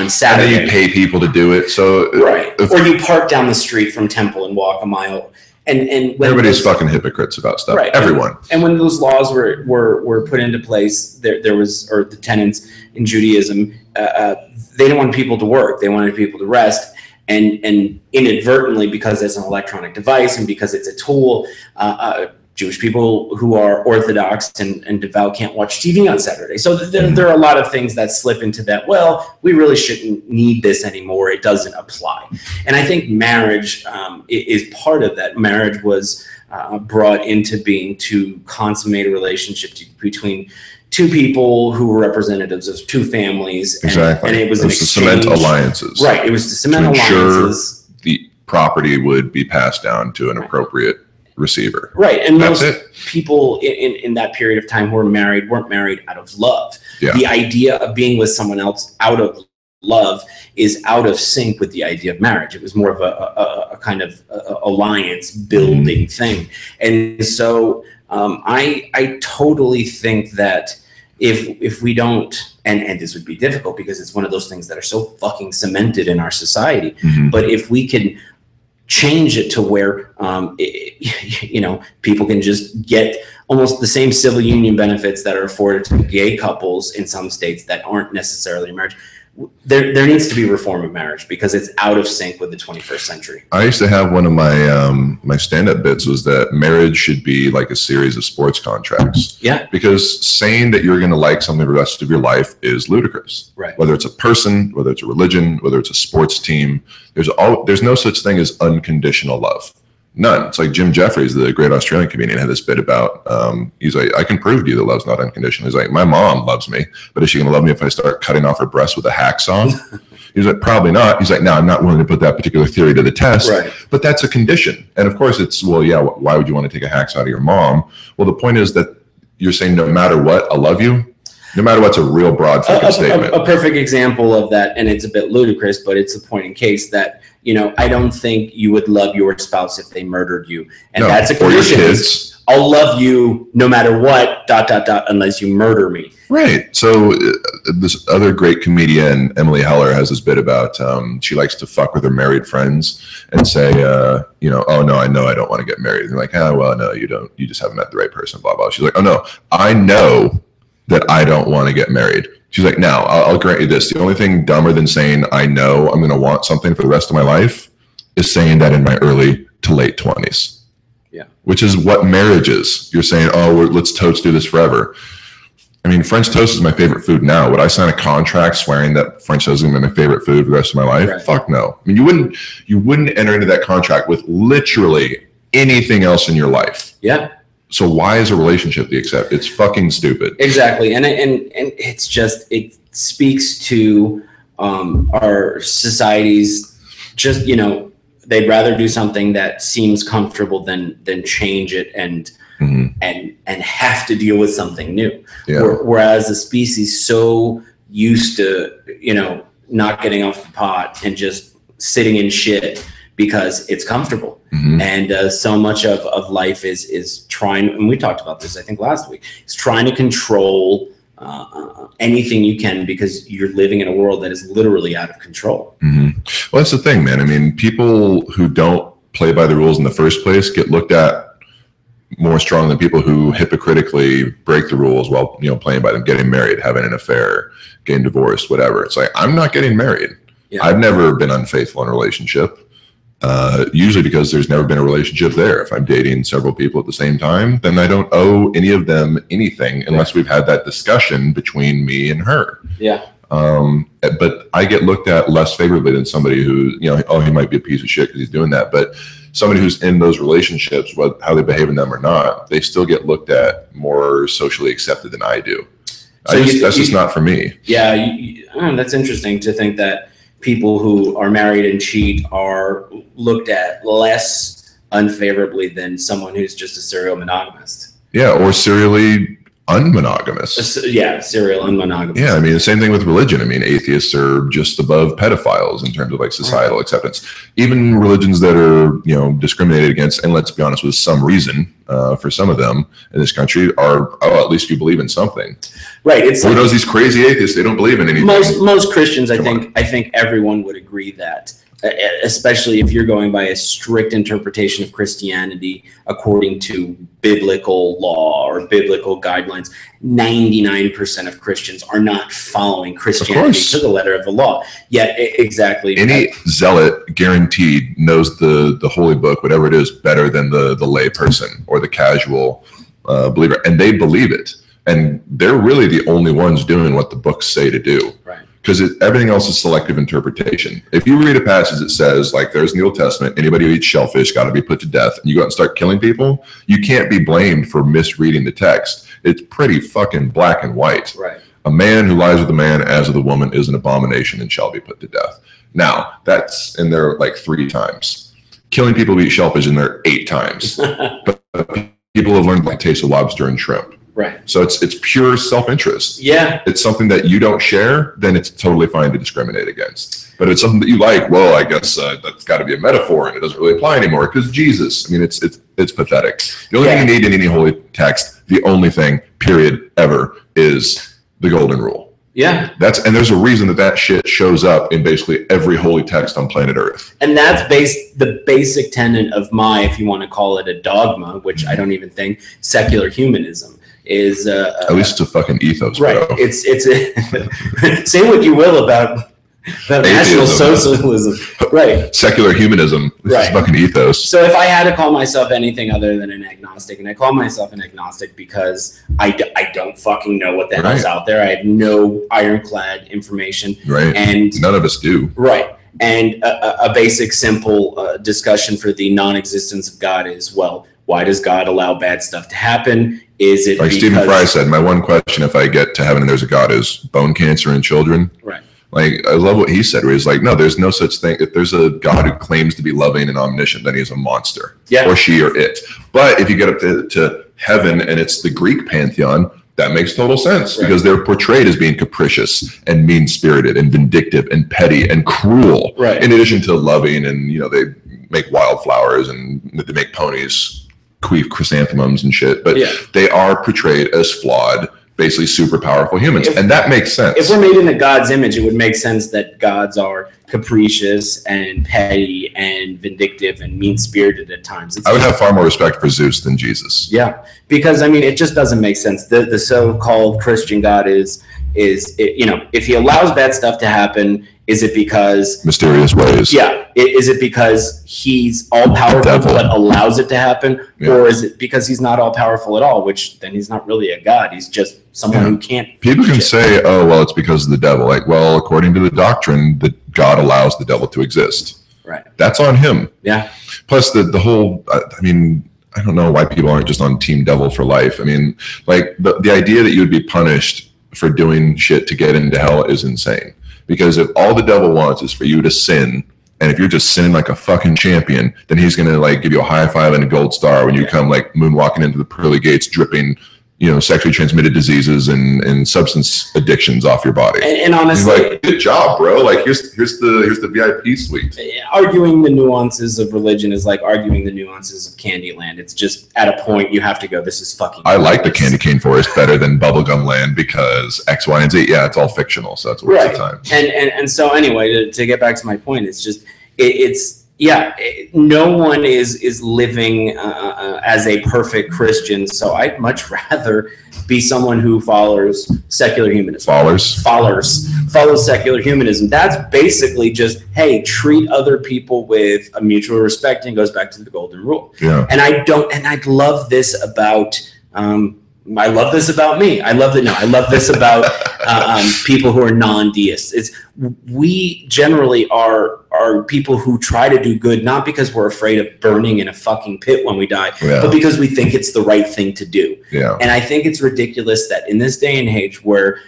S1: Saturday.
S2: And then you pay people to do it. So
S1: right. Or you park down the street from Temple and walk a mile. And when
S2: everybody's fucking hypocrites about stuff.
S1: Right.
S2: Everyone.
S1: And when those laws were put into place, there was, or the tenets in Judaism, they didn't want people to work. They wanted people to rest. And inadvertently, because it's an electronic device and because it's a tool, Jewish people who are Orthodox and devout can't watch TV on Saturday. So there are a lot of things that slip into that. Well, we really shouldn't need this anymore. It doesn't apply. And I think marriage is part of that. Marriage was brought into being to consummate a relationship between two people who were representatives of two families.
S2: Exactly.
S1: And it was
S2: to cement alliances.
S1: Right. It was to cement alliances.
S2: The property would be passed down to an appropriate receiver.
S1: Right. And most people in that period of time who were married weren't married out of love. Yeah. The idea of being with someone else out of love is out of sync with the idea of marriage. It was more of a kind of alliance building thing. And so I totally think that if we don't, and this would be difficult because it's one of those things that are so fucking cemented in our society, but if we can change it to where people can just get almost the same civil union benefits that are afforded to gay couples in some states that aren't necessarily marriage. There needs to be reform of marriage because it's out of sync with the 21st century.
S2: I used to have one of my my stand-up bits was that marriage should be like a series of sports contracts.
S1: Yeah.
S2: Because saying that you're going to like something the rest of your life is ludicrous.
S1: Right.
S2: Whether it's a person, whether it's a religion, whether it's a sports team, there's no such thing as unconditional love. None. It's like Jim Jeffries, the great Australian comedian, had this bit about, he's like, I can prove to you that love's not unconditional. He's like, my mom loves me, but is she going to love me if I start cutting off her breast with a hacksaw? He's like, probably not. He's like, no, I'm not willing to put that particular theory to the test,
S1: right.
S2: But that's a condition. And of course it's, well, yeah, why would you want to take a hacksaw to your mom? Well, the point is that you're saying no matter what, I love you. No matter what's a real broad fucking statement.
S1: A perfect example of that, and it's a bit ludicrous, but it's a point in case that, I don't think you would love your spouse if they murdered you. And that's a condition.
S2: Or your kids.
S1: I'll love you no matter what, ... unless you murder me.
S2: Right. So this other great comedian, Emily Heller, has this bit about she likes to fuck with her married friends and say, oh, no, I know I don't want to get married. And they're like, oh, well, no, you don't. You just haven't met the right person, blah, blah. She's like, oh, no, I know that I don't want to get married. She's like, now I'll grant you this. The only thing dumber than saying I know I'm going to want something for the rest of my life is saying that in my early to late 20s.
S1: Yeah.
S2: Which is what marriage is. You're saying, oh, let's toast do this forever. I mean, French toast is my favorite food now. Would I sign a contract swearing that French toast is going to be my favorite food for the rest of my life? Right. Fuck no. I mean, you wouldn't enter into that contract with literally anything else in your life.
S1: Yeah.
S2: So why is a relationship the accept? It's fucking stupid.
S1: Exactly. And it's just, it speaks to our society's just, they'd rather do something that seems comfortable than change it and have to deal with something new.
S2: Yeah.
S1: Whereas the species so used to, not getting off the pot and just sitting in shit because it's comfortable. And so much of life is trying, and we talked about this, I think last week, is trying to control anything you can because you're living in a world that is literally out of control.
S2: Well, that's the thing, man. I mean, people who don't play by the rules in the first place get looked at more strong than people who hypocritically break the rules while, playing by them, getting married, having an affair, getting divorced, whatever. It's like, I'm not getting married. Yeah. I've never been unfaithful in a relationship. Usually because there's never been a relationship there. If I'm dating several people at the same time, then I don't owe any of them anything unless we've had that discussion between me and her.
S1: Yeah.
S2: But I get looked at less favorably than somebody who, he might be a piece of shit because he's doing that. But somebody who's in those relationships, how they behave in them or not, they still get looked at more socially accepted than I do. That's just not for me.
S1: Yeah, that's interesting to think that people who are married and cheat are looked at less unfavorably than someone who's just a serial monogamist.
S2: Yeah, or serially unmonogamous.
S1: Yeah, serial unmonogamous.
S2: Yeah, I mean, the same thing with religion. I mean, atheists are just above pedophiles in terms of like societal acceptance. Even religions that are, discriminated against, and let's be honest, with some reason for some of them in this country are, at least you believe in something.
S1: Right. It's
S2: who knows these crazy atheists? They don't believe in anything.
S1: Most Christians, I think everyone would agree that, especially if you're going by a strict interpretation of Christianity according to biblical law or biblical guidelines, 99% of Christians are not following Christianity to the letter of the law. Yet, exactly.
S2: Any zealot guaranteed knows the holy book, whatever it is, better than the lay person or the casual believer, and they believe it. And they're really the only ones doing what the books say to do.
S1: Right.
S2: Because everything else is selective interpretation. If you read a passage that says, like there's in the Old Testament, anybody who eats shellfish got to be put to death, and you go out and start killing people, you can't be blamed for misreading the text. It's pretty fucking black and white.
S1: Right.
S2: A man who lies with a man as with a woman is an abomination and shall be put to death. Now, that's in there like 3 times. Killing people who eat shellfish in there 8 times. But people have learned like taste of lobster and shrimp.
S1: Right.
S2: So it's pure self-interest.
S1: Yeah.
S2: It's something that you don't share, then it's totally fine to discriminate against. But if it's something that you like, well, I guess that's got to be a metaphor and it doesn't really apply anymore because Jesus. I mean, it's pathetic. The only thing you need in any holy text, the only thing, period, ever, is the golden rule.
S1: Yeah.
S2: And there's a reason that shit shows up in basically every holy text on planet Earth.
S1: And that's the basic tenet of if you want to call it a dogma, which I don't even think, secular humanism. Is
S2: at least it's a fucking ethos,
S1: right?
S2: Bro.
S1: It's say what you will about National Socialism, right?
S2: Secular humanism, this is fucking ethos.
S1: So if I had to call myself anything other than an agnostic, and I call myself an agnostic because I don't fucking know what the hell's out there. I have no ironclad information,
S2: right? And none of us do,
S1: right? And a basic, simple discussion for the non-existence of God is, well, why does God allow bad stuff to happen? Is it
S2: like Stephen Fry said, my one question if I get to heaven and there's a God is bone cancer in children?
S1: Right.
S2: Like, I love what he said, where he's like, no, there's no such thing. If there's a God who claims to be loving and omniscient, then he's a monster.
S1: Yeah.
S2: Or she or it. But if you get up to heaven and it's the Greek pantheon, that makes total sense because they're portrayed as being capricious and mean-spirited and vindictive and petty and cruel.
S1: Right.
S2: In addition to loving and, they make wildflowers and they make ponies queef chrysanthemums and shit. But they are portrayed as flawed, basically super powerful humans. And that makes sense.
S1: If we're made in God's image, it would make sense that gods are capricious and petty and vindictive and mean-spirited at times.
S2: I would have far more respect for Zeus than Jesus.
S1: Yeah, because, I mean, it just doesn't make sense. The so-called Christian God is if he allows bad stuff to happen, is it because
S2: mysterious ways?
S1: Yeah. Is it because he's all powerful but allows it to happen? Yeah. Or is it because he's not all powerful at all, which then he's not really a God. He's just someone who can't.
S2: People can say, oh, well, it's because of the devil. Like, well, according to the doctrine, that God allows the devil to exist.
S1: Right.
S2: That's on him.
S1: Yeah.
S2: Plus the whole, I mean, I don't know why people aren't just on team devil for life. I mean, like the idea that you would be punished for doing shit to get into hell is insane. Because if all the devil wants is for you to sin, and if you're just sinning like a fucking champion, then he's going to like give you a high five and a gold star when you come like moonwalking into the pearly gates dripping, sexually transmitted diseases and substance addictions off your body.
S1: And honestly,
S2: he's like, good job, bro. Like here's the VIP suite.
S1: Arguing the nuances of religion is like arguing the nuances of Candyland. It's just at a point you have to go, this is fucking
S2: I like the candy cane forest better than Bubblegum Land because X, Y, and Z. Yeah, it's all fictional, so that's worth the time.
S1: And so anyway, to get back to my point, it's just no one is living as a perfect Christian. So I'd much rather be someone who follows secular humanism. Follows secular humanism. That's basically just, hey, treat other people with a mutual respect, and goes back to the golden rule.
S2: Yeah.
S1: And I love this about I love this about me. I love this about people who are non-deists. We generally are people who try to do good, not because we're afraid of burning in a fucking pit when we die, but because we think it's the right thing to do.
S2: Yeah.
S1: And I think it's ridiculous that in this day and age where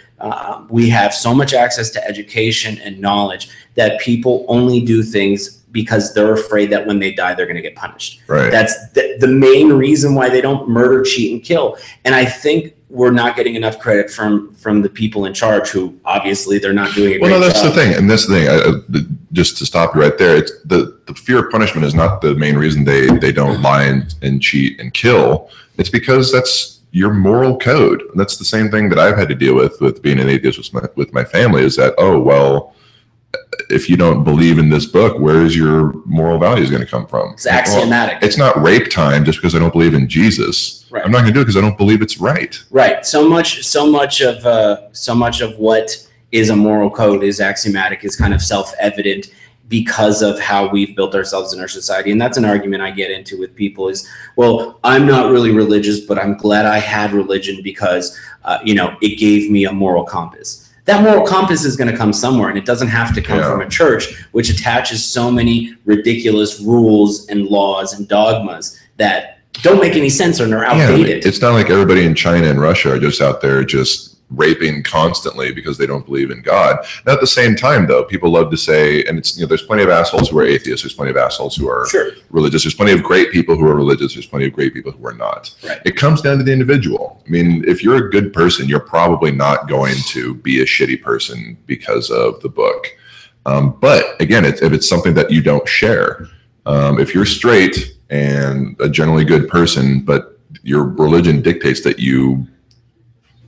S1: we have so much access to education and knowledge that people only do things because they're afraid that when they die, they're going to get punished.
S2: Right.
S1: That's the main reason why they don't murder, cheat, and kill. And I think we're not getting enough credit from the people in charge, who obviously they're not doing a great job.
S2: Well, no, that's the thing. And this thing, just to stop you right there, it's the fear of punishment is not the main reason they don't lie and cheat and kill. It's because that's your moral code. And that's the same thing that I've had to deal with being an atheist with my family, is that, oh, well, if you don't believe in this book, where is your moral values going to come from?
S1: It's axiomatic.
S2: Well, it's not rape time just because I don't believe in Jesus.
S1: Right.
S2: I'm not going to do it because I don't believe it's right.
S1: Right. So much of what is a moral code is axiomatic, is kind of self-evident because of how we've built ourselves in our society. And that's an argument I get into with people is, well, I'm not really religious, but I'm glad I had religion because, it gave me a moral compass. That moral compass is going to come somewhere, and it doesn't have to come from a church, which attaches so many ridiculous rules and laws and dogmas that don't make any sense and are outdated.
S2: It's not like everybody in China and Russia are just out there just raping constantly because they don't believe in God. Now, at the same time, though, people love to say, and it's, there's plenty of assholes who are atheists, there's plenty of assholes who are religious, there's plenty of great people who are religious, there's plenty of great people who are not.
S1: Right.
S2: It comes down to the individual. I mean, if you're a good person, you're probably not going to be a shitty person because of the book. But again, if it's something that you don't share, if you're straight and a generally good person, but your religion dictates that you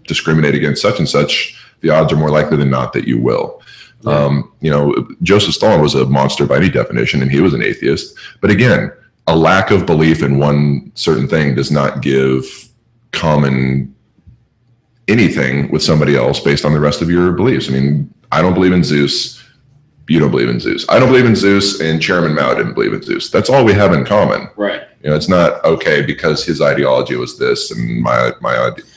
S2: discriminate against such and such, the odds are more likely than not that you will. Joseph Stalin was a monster by any definition, and he was an atheist. But again, a lack of belief in one certain thing does not give common anything with somebody else based on the rest of your beliefs. I mean, I don't believe in Zeus. You don't believe in Zeus. I don't believe in Zeus, and Chairman Mao didn't believe in Zeus. That's all we have in common.
S1: Right.
S2: It's not okay because his ideology was this and my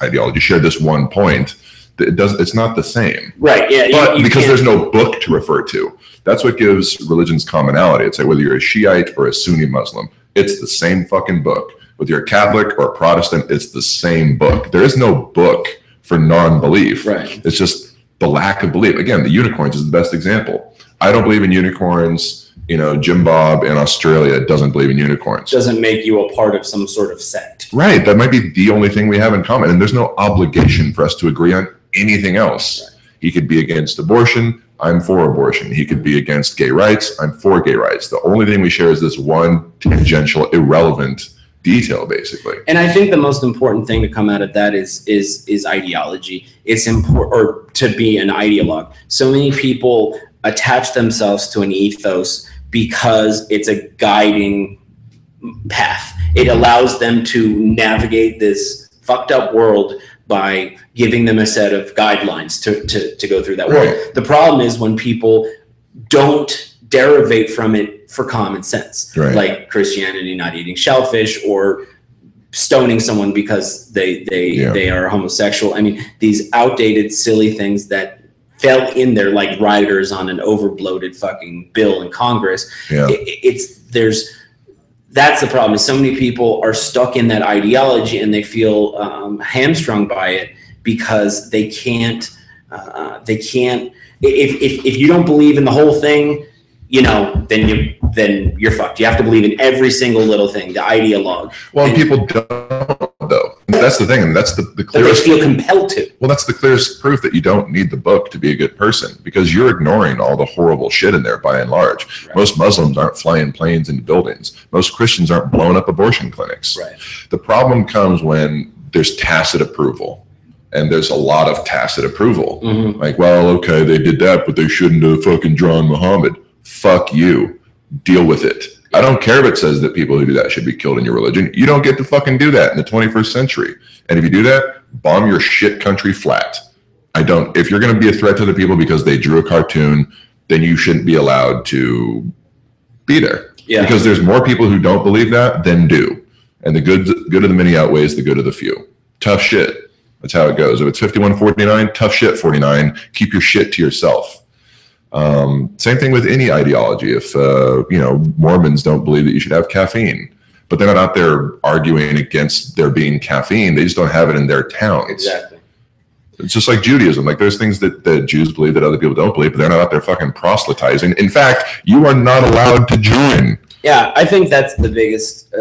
S2: ideology shared this one point. It's not the same.
S1: Right. Yeah.
S2: But because there's no book to refer to, that's what gives religions commonality. It's like whether you're a Shiite or a Sunni Muslim, it's the same fucking book. Whether you're a Catholic or a Protestant, it's the same book. There is no book for non-belief.
S1: Right.
S2: It's just the lack of belief. Again, the unicorns is the best example. I don't believe in unicorns. Jim Bob in Australia doesn't believe in unicorns.
S1: Doesn't make you a part of some sort of sect.
S2: Right. That might be the only thing we have in common. And there's no obligation for us to agree on anything else. Right. He could be against abortion. I'm for abortion. He could be against gay rights. I'm for gay rights. The only thing we share is this one tangential, irrelevant detail, basically.
S1: And I think the most important thing to come out of that is ideology. It's important, or to be an ideologue. So many people attach themselves to an ethos because it's a guiding path. It allows them to navigate this fucked up world by giving them a set of guidelines to go through that world.
S2: Right.
S1: The problem is when people don't derivate from it for common sense, like Christianity not eating shellfish or stoning someone because they are homosexual. I mean, these outdated, silly things that fell in there like riders on an over-bloated fucking bill in Congress.
S2: Yeah.
S1: That's the problem. Is so many people are stuck in that ideology and they feel hamstrung by it because they can't. If you don't believe in the whole thing, then you're fucked. You have to believe in every single little thing, the ideologue.
S2: Well, and people don't, though. That's the thing, and that's the clearest.
S1: But they feel compelled to.
S2: Well, that's the clearest proof that you don't need the book to be a good person, because you're ignoring all the horrible shit in there by and large. Right. Most Muslims aren't flying planes into buildings. Most Christians aren't blowing up abortion clinics.
S1: Right.
S2: The problem comes when there's tacit approval. And there's a lot of tacit approval. Mm-hmm. Like, well, okay, they did that, but they shouldn't have fucking drawn Muhammad. Fuck you. Deal with it. I don't care if it says that people who do that should be killed in your religion. You don't get to fucking do that in the 21st century. And if you do that, bomb your shit country flat. If you're going to be a threat to the people because they drew a cartoon, then you shouldn't be allowed to be there. Yeah. Because there's more people who don't believe that than do. And the good of the many outweighs the good of the few. tough shit. That's how it goes. If it's 51-49, tough shit 49. Keep your shit to yourself. Same thing with any ideology. If Mormons don't believe that you should have caffeine, but they're not out there arguing against there being caffeine. They just don't have it in their towns.
S1: Exactly.
S2: It's just like Judaism. Like there's things that Jews believe that other people don't believe, but they're not out there fucking proselytizing. In fact, you are not allowed to join.
S1: Yeah, I think that's the biggest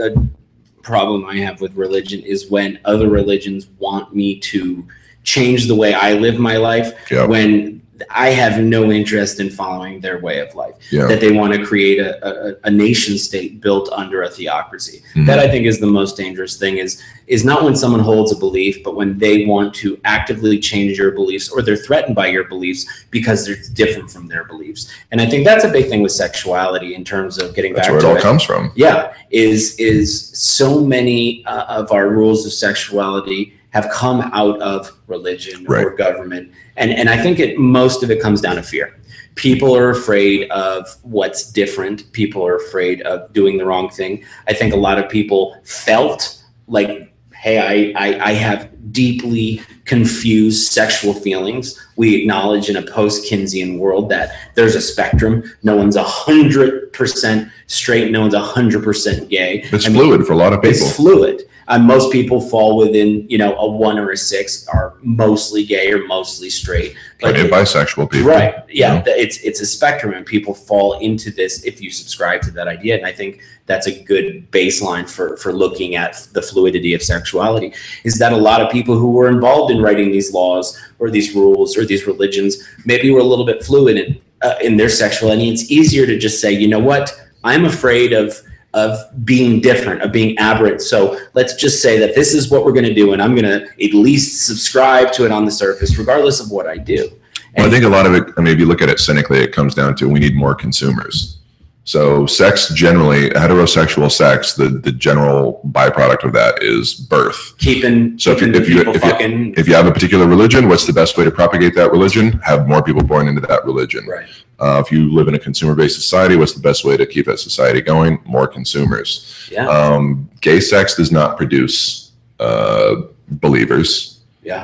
S1: problem I have with religion is when other religions want me to change the way I live my life when I have no interest in following their way of life. That they want to create a nation state built under a theocracy. That I think is the most dangerous thing is not when someone holds a belief, but when they want to actively change your beliefs or they're threatened by your beliefs because they're different from their beliefs. And I think that's a big thing with sexuality in terms of getting back to
S2: where it all comes from.
S1: Yeah, is so many of our rules of sexuality have come out of religion or government. And I think most of it comes down to fear. People are afraid of what's different. People are afraid of doing the wrong thing. I think a lot of people felt like, hey, I have deeply confused sexual feelings. We acknowledge in a post-Keynesian world that there's a spectrum. No one's 100% straight. No one's 100% gay.
S2: It's fluid for a lot of people.
S1: It's fluid. Most people fall within, a 1 or a 6 are mostly gay or mostly straight.
S2: But bisexual people.
S1: Right. Yeah. It's a spectrum and people fall into this if you subscribe to that idea. And I think that's a good baseline for looking at the fluidity of sexuality is that a lot of people who were involved in writing these laws or these rules or these religions maybe were a little bit fluid in their sexuality. It's easier to just say, you know what, I'm afraid of being different, of being aberrant. So let's just say that this is what we're going to do. And I'm going to at least subscribe to it on the surface, regardless of what I do.
S2: Well, I think a lot of it, if you look at it cynically, it comes down to we need more consumers. So sex generally, heterosexual sex, the general byproduct of that is birth. If you have a particular religion, what's the best way to propagate that religion? Have more people born into that religion.
S1: Right.
S2: If you live in a consumer-based society, what's the best way to keep that society going? More consumers.
S1: Yeah.
S2: Gay sex does not produce believers.
S1: Yeah.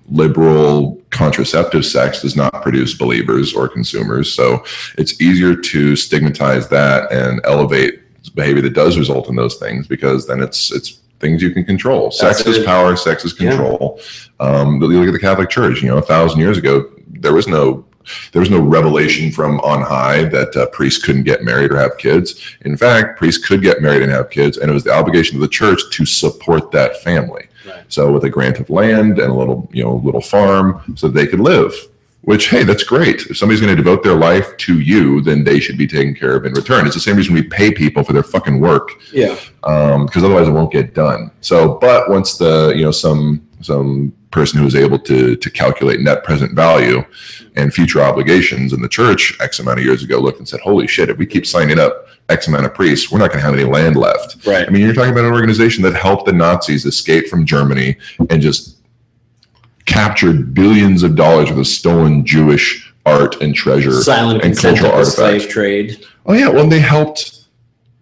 S2: Liberal contraceptive sex does not produce believers or consumers. So it's easier to stigmatize that and elevate behavior that does result in those things because then it's things you can control. Sex is power, sex is control. Yeah. You look at the Catholic Church, 1,000 years ago, there was no revelation from on high that priests couldn't get married or have kids. In fact, priests could get married and have kids, and it was the obligation of the church to support that family.
S1: Right.
S2: So with a grant of land and a little farm so they could live, which, hey, that's great. If somebody's going to devote their life to you, then they should be taken care of in return. It's the same reason we pay people for their fucking work.
S1: Yeah.
S2: Because otherwise it won't get done. So, but once some person who was able to calculate net present value and future obligations in the church X amount of years ago looked and said, holy shit, if we keep signing up X amount of priests, we're not going to have any land left.
S1: Right.
S2: I mean, you're talking about an organization that helped the Nazis escape from Germany and just captured billions of dollars worth of stolen Jewish art and treasure and cultural artifacts.
S1: Slave trade.
S2: Oh yeah, well, they helped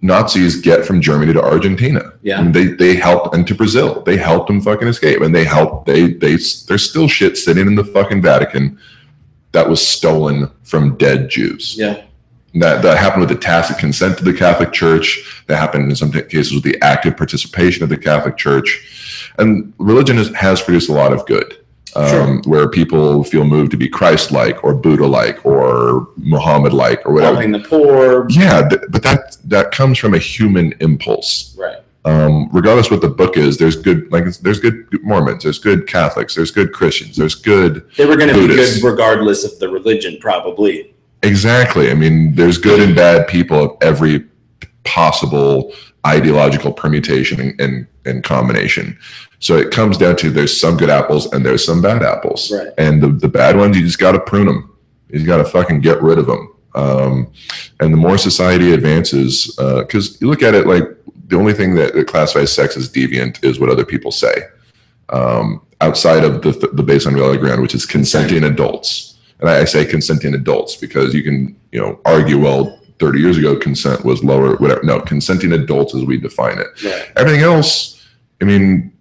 S2: Nazis get from Germany to Argentina.
S1: Yeah,
S2: and they helped, and to Brazil. They helped them fucking escape, and they helped. There's still shit sitting in the fucking Vatican that was stolen from dead Jews.
S1: Yeah.
S2: That happened with the tacit consent of the Catholic Church. That happened in some cases with the active participation of the Catholic Church. And religion has produced a lot of good, where people feel moved to be Christ-like or Buddha-like or Muhammad-like or whatever.
S1: Helping the poor.
S2: Yeah, but that comes from a human impulse.
S1: Right.
S2: Regardless what the book is, there's good Mormons, there's good Catholics, there's good Christians, there's good
S1: They were going to be good regardless of the religion, probably.
S2: Exactly. I mean, there's good and bad people of every possible ideological permutation and combination. So it comes down to there's some good apples and there's some bad apples.
S1: Right.
S2: And the bad ones, you just got to prune them. You got to fucking get rid of them. And the more society advances, because you look at it like the only thing that classifies sex as deviant is what other people say. Outside of the baseline reality ground, which is consenting adults. And I say consenting adults because you can, argue, well, 30 years ago, consent was lower, whatever. No, consenting adults as we define it.
S1: Right.
S2: Everything else, I mean,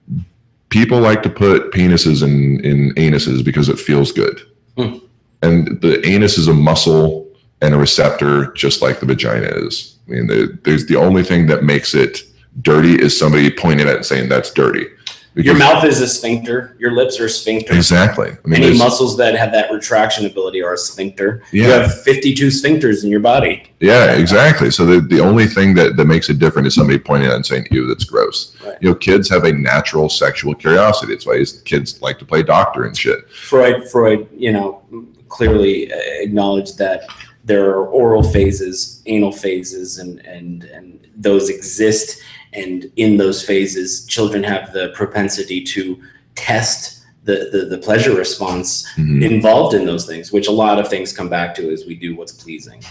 S2: people like to put penises in anuses because it feels good. And the anus is a muscle and a receptor, just like the vagina is. I mean, there's the only thing that makes it dirty is somebody pointing at it and saying that's dirty.
S1: Your mouth is a sphincter. Your lips are a sphincter.
S2: Exactly. I mean,
S1: any muscles that have that retraction ability are a sphincter.
S2: Yeah.
S1: You have 52 sphincters in your body.
S2: Yeah, exactly. So the only thing that makes it different is somebody pointing at it and saying, ew, that's gross. Right. You know, kids have a natural sexual curiosity. That's why kids like to play doctor and shit.
S1: Freud, you know, clearly acknowledged that there are oral phases, anal phases, and those exist. And in those phases, children have the propensity to test the pleasure response involved in those things, which a lot of things come back to is we do what's pleasing.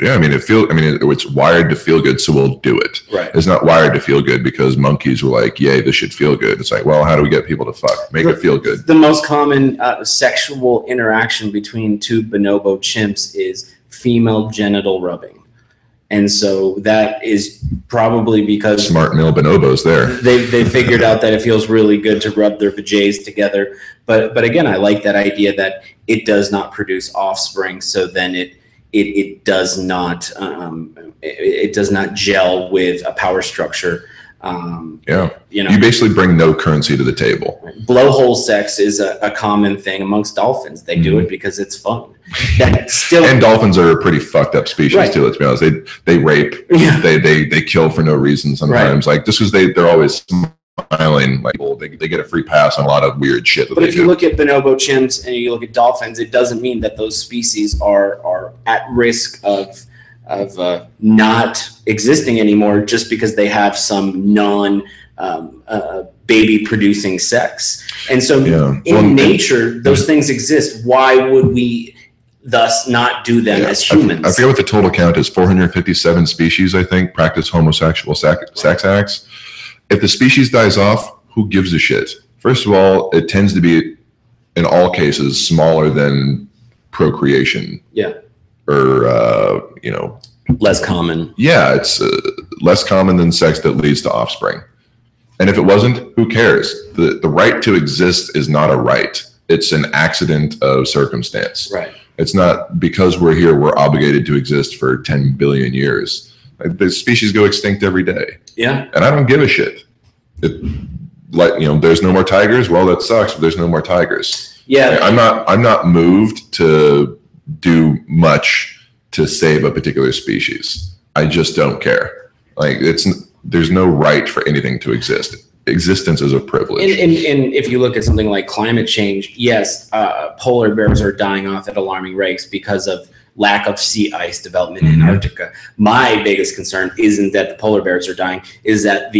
S2: Yeah, I mean, it's wired to feel good, so we'll do it.
S1: Right.
S2: It's not wired to feel good because monkeys were like, yay, this should feel good. It's like, well, how do we get people to fuck? Make it feel good.
S1: The most common sexual interaction between two bonobo chimps is female genital rubbing. And so that is probably because
S2: smart male bonobos there.
S1: They figured out that it feels really good to rub their vajays together. But again, I like that idea that it does not produce offspring. So then it does not gel with a power structure.
S2: You know, you basically bring no currency to the table.
S1: Blowhole sex is a common thing amongst dolphins. They do it because it's fun.
S2: And dolphins are a pretty fucked up species too. Let's be honest. They rape. Yeah. They kill for no reason sometimes. Like just because they're always smiling. Like they get a free pass on a lot of weird shit.
S1: But if you look at bonobo chimps and you look at dolphins, it doesn't mean that those species are at risk of not existing anymore just because they have some baby producing sex. And so in nature, those things exist. Why would we thus not do them as humans?
S2: I forget what the total count is. 457 species, I think, practice homosexual sex acts. If the species dies off, who gives a shit? First of all, it tends to be, in all cases, smaller than procreation.
S1: Yeah.
S2: Or, you know.
S1: Less common.
S2: Yeah, it's less common than sex that leads to offspring. And if it wasn't, who cares? The right to exist is not a right. It's an accident of circumstance.
S1: Right.
S2: It's not because we're here, we're obligated to exist for 10 billion years. Like, the species go extinct every day.
S1: Yeah.
S2: And I don't give a shit. There's no more tigers. Well, that sucks, but there's no more tigers.
S1: Yeah.
S2: Like, I'm not moved to do much to save a particular species. I just don't care. Like, there's no right for anything to exist. Existence is a privilege.
S1: And if you look at something like climate change, yes, polar bears are dying off at alarming rates because of lack of sea ice development in Antarctica. My biggest concern isn't that the polar bears are dying, is that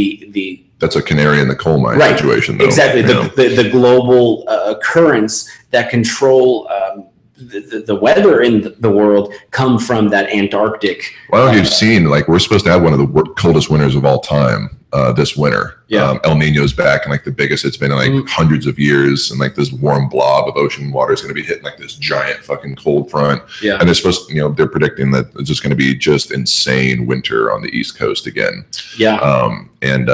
S2: that's a canary in the coal mine situation, though.
S1: Exactly. The global currents that control the weather in the world come from that Antarctic.
S2: Well, you've seen, like, we're supposed to have one of the coldest winters of all time this winter.
S1: Yeah.
S2: El Nino's back, and like the biggest it's been in like hundreds of years, and like this warm blob of ocean water is going to be hitting like this giant fucking cold front.
S1: Yeah.
S2: And they're supposed to, they're predicting that it's just going to be just insane winter on the East Coast again.
S1: Yeah.
S2: And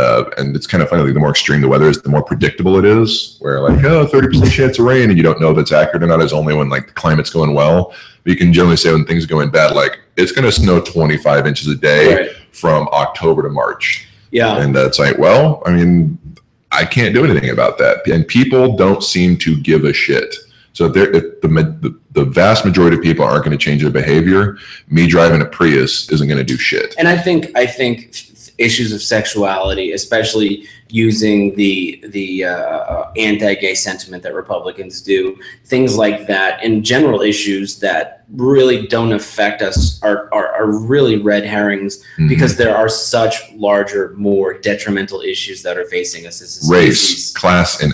S2: it's kind of funny, like, the more extreme the weather is, the more predictable it is, where like, 30% chance of rain, and you don't know if it's accurate or not. It's only when like the climate's going well. But you can generally say when things are going bad, like it's going to snow 25 inches a day from October to March.
S1: Yeah.
S2: And it's like, well, I mean, I can't do anything about that. And people don't seem to give a shit. So if the vast majority of people aren't going to change their behavior, me driving a Prius isn't going to do shit.
S1: And I think issues of sexuality, especially using the anti-gay sentiment that Republicans do, things like that, and general issues that really don't affect us are really red herrings, because there are such larger, more detrimental issues that are facing us as a species.
S2: Race, class, and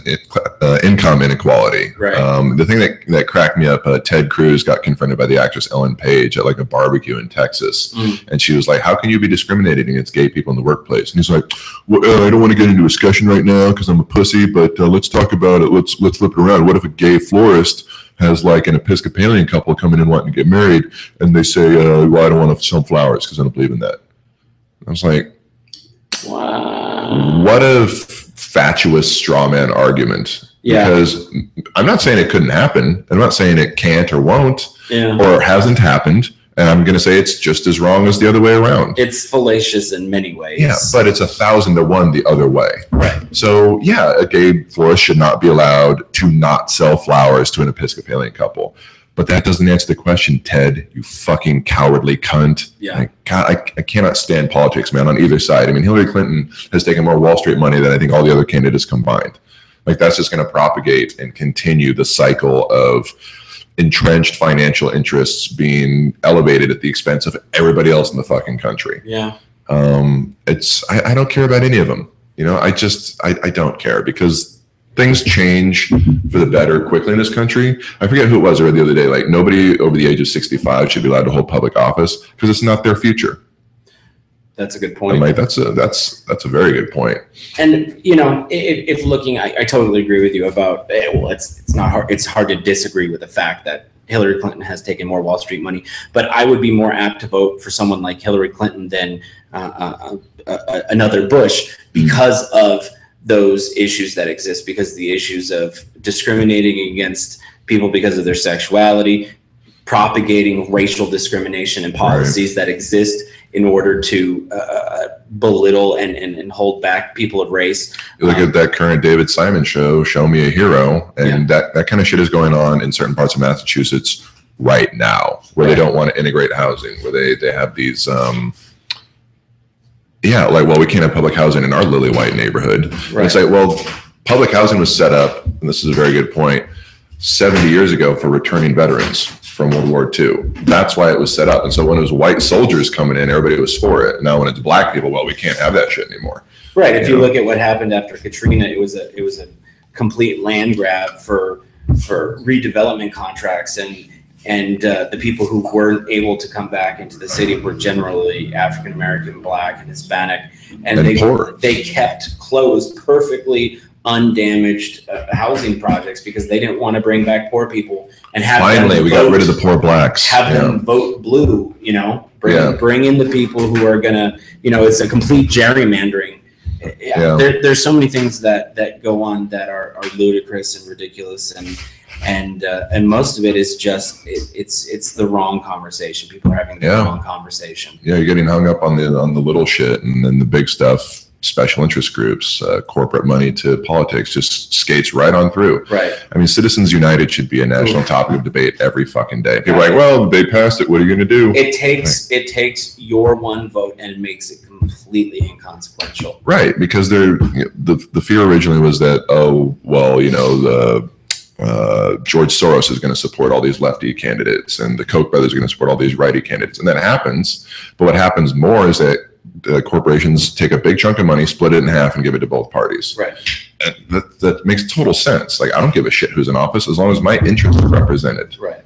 S2: income inequality.
S1: Right.
S2: The thing that cracked me up, Ted Cruz got confronted by the actress Ellen Page at like a barbecue in Texas, and she was like, "How can you be discriminating against gay people in the workplace?" And he's like, "Well, I don't want to get into a discussion right now because I'm a pussy, but let's talk about it. Let's flip it around. What if a gay florist has like an Episcopalian couple coming in wanting to get married, and they say, well, I don't want to sell flowers because I don't believe in that." I was like,
S1: wow.
S2: What if fatuous straw man argument. Yeah. Because I'm not saying it couldn't happen. I'm not saying it can't or won't or hasn't happened. And I'm going to say it's just as wrong as the other way around.
S1: It's fallacious in many ways.
S2: Yeah, but it's 1,000 to 1 the other way.
S1: Right.
S2: So, yeah, a gay florist should not be allowed to not sell flowers to an Episcopalian couple. But that doesn't answer the question, Ted, you fucking cowardly cunt.
S1: Yeah.
S2: Like, God, I cannot stand politics, man, on either side. I mean, Hillary Clinton has taken more Wall Street money than I think all the other candidates combined. Like, that's just going to propagate and continue the cycle of entrenched financial interests being elevated at the expense of everybody else in the fucking country.
S1: Yeah.
S2: I don't care about any of them. You know, I don't care because things change for the better quickly in this country. I forget who it was the other day. Like, nobody over the age of 65 should be allowed to hold public office because it's not their future.
S1: That's a good point.
S2: I'm like, that's a very good point.
S1: And you know, if looking, I totally agree with you about. Well, it's not hard. It's hard to disagree with the fact that Hillary Clinton has taken more Wall Street money. But I would be more apt to vote for someone like Hillary Clinton than another Bush because of those issues that exist. Because the issues of discriminating against people because of their sexuality, propagating racial discrimination and policies that exist in order to belittle and hold back people of race.
S2: You look at that current David Simon show, Show Me a Hero, and that kind of shit is going on in certain parts of Massachusetts right now, where they don't want to integrate housing, where they have these, like, well, we can't have public housing in our lily white neighborhood. Right. It's like, well, public housing was set up, and this is a very good point, 70 years ago for returning veterans from World War II. That's why it was set up. And so when it was white soldiers coming in, everybody was for it. Now when it's black people, well, we can't have that shit anymore.
S1: Right. If you look at what happened after Katrina, it was a complete land grab for redevelopment contracts, and the people who weren't able to come back into the city were generally African American, black, and Hispanic, and they kept closed perfectly undamaged housing projects because they didn't want to bring back poor people and have
S2: we got rid of the poor blacks,
S1: have them vote blue, you know, bring in the people who are gonna, you know, it's a complete gerrymandering. There's so many things that go on that are ludicrous and ridiculous, and most of it is just it's the wrong conversation. People are having the wrong conversation.
S2: Yeah, you're getting hung up on the little shit, and then the big stuff. Special interest groups, corporate money to politics just skates right on through.
S1: Right.
S2: I mean, Citizens United should be a national topic of debate every fucking day. People are like, well, they passed it. What are you going to do?
S1: It takes your one vote and makes it completely inconsequential.
S2: Right. Because the fear originally was that, oh, well, you know, George Soros is going to support all these lefty candidates and the Koch brothers are going to support all these righty candidates. And that happens. But what happens more is that corporations take a big chunk of money, split it in half, and give it to both parties.
S1: Right.
S2: And that makes total sense. Like, I don't give a shit who's in office as long as my interests are represented.
S1: Right.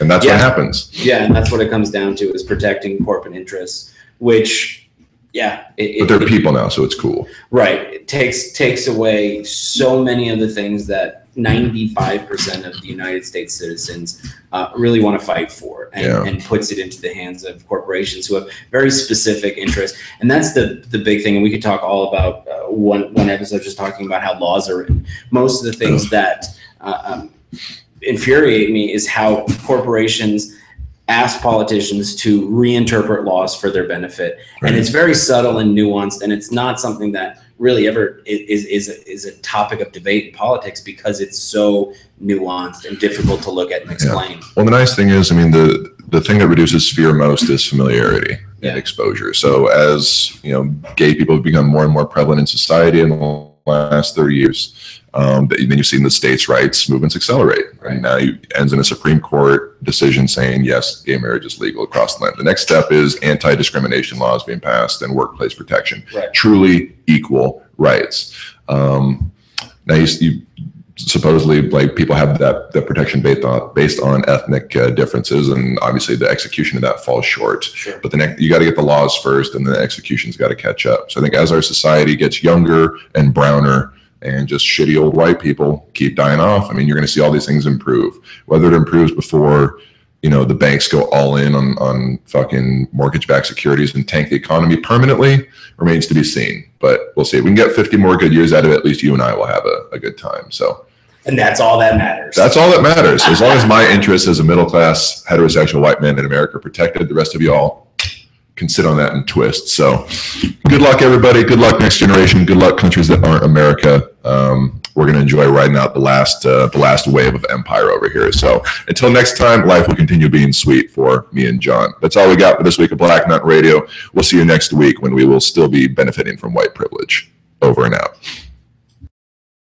S2: And that's what happens.
S1: Yeah, and that's what it comes down to, is protecting corporate interests, which, but
S2: they're people now, so it's cool.
S1: Right. It takes away so many of the things that 95% of the United States citizens really want to fight for, and puts it into the hands of corporations who have very specific interests. And that's the big thing. And we could talk all about one episode just talking about how laws are written. Most of the things that infuriate me is how corporations ask politicians to reinterpret laws for their benefit. Right. And it's very subtle and nuanced, and it's not something that really ever is a topic of debate in politics because it's so nuanced and difficult to look at and explain.
S2: Well, the nice thing is, I mean, the thing that reduces fear most is familiarity and exposure. So as, you know, gay people have become more and more prevalent in society in the last 30 years, then you've seen the states' rights movements accelerate. Right. And now it ends in a Supreme Court decision saying, yes, gay marriage is legal across the land. The next step is anti-discrimination laws being passed and workplace protection. Right. Truly equal rights. Now you supposedly, like, people have that protection based on ethnic differences, and obviously the execution of that falls short.
S1: Sure.
S2: But you got to get the laws first, and the execution's got to catch up. So I think as our society gets younger and browner, and just shitty old white people keep dying off, I mean, you're going to see all these things improve. Whether it improves before, the banks go all in on fucking mortgage-backed securities and tank the economy permanently remains to be seen. But we'll see. If we can get 50 more good years out of it, at least you and I will have a good time. So.
S1: And that's all that matters.
S2: That's all that matters. As long as my interests as a middle-class heterosexual white man in America are protected, the rest of y'all can sit on that and twist. So good luck, everybody. Good luck, next generation. Good luck, countries that aren't America. We're going to enjoy riding out the last wave of empire over here. So until next time, life will continue being sweet for me and John. That's all we got for this week of Black Nut Radio. We'll see you next week when we will still be benefiting from white privilege. Over and out.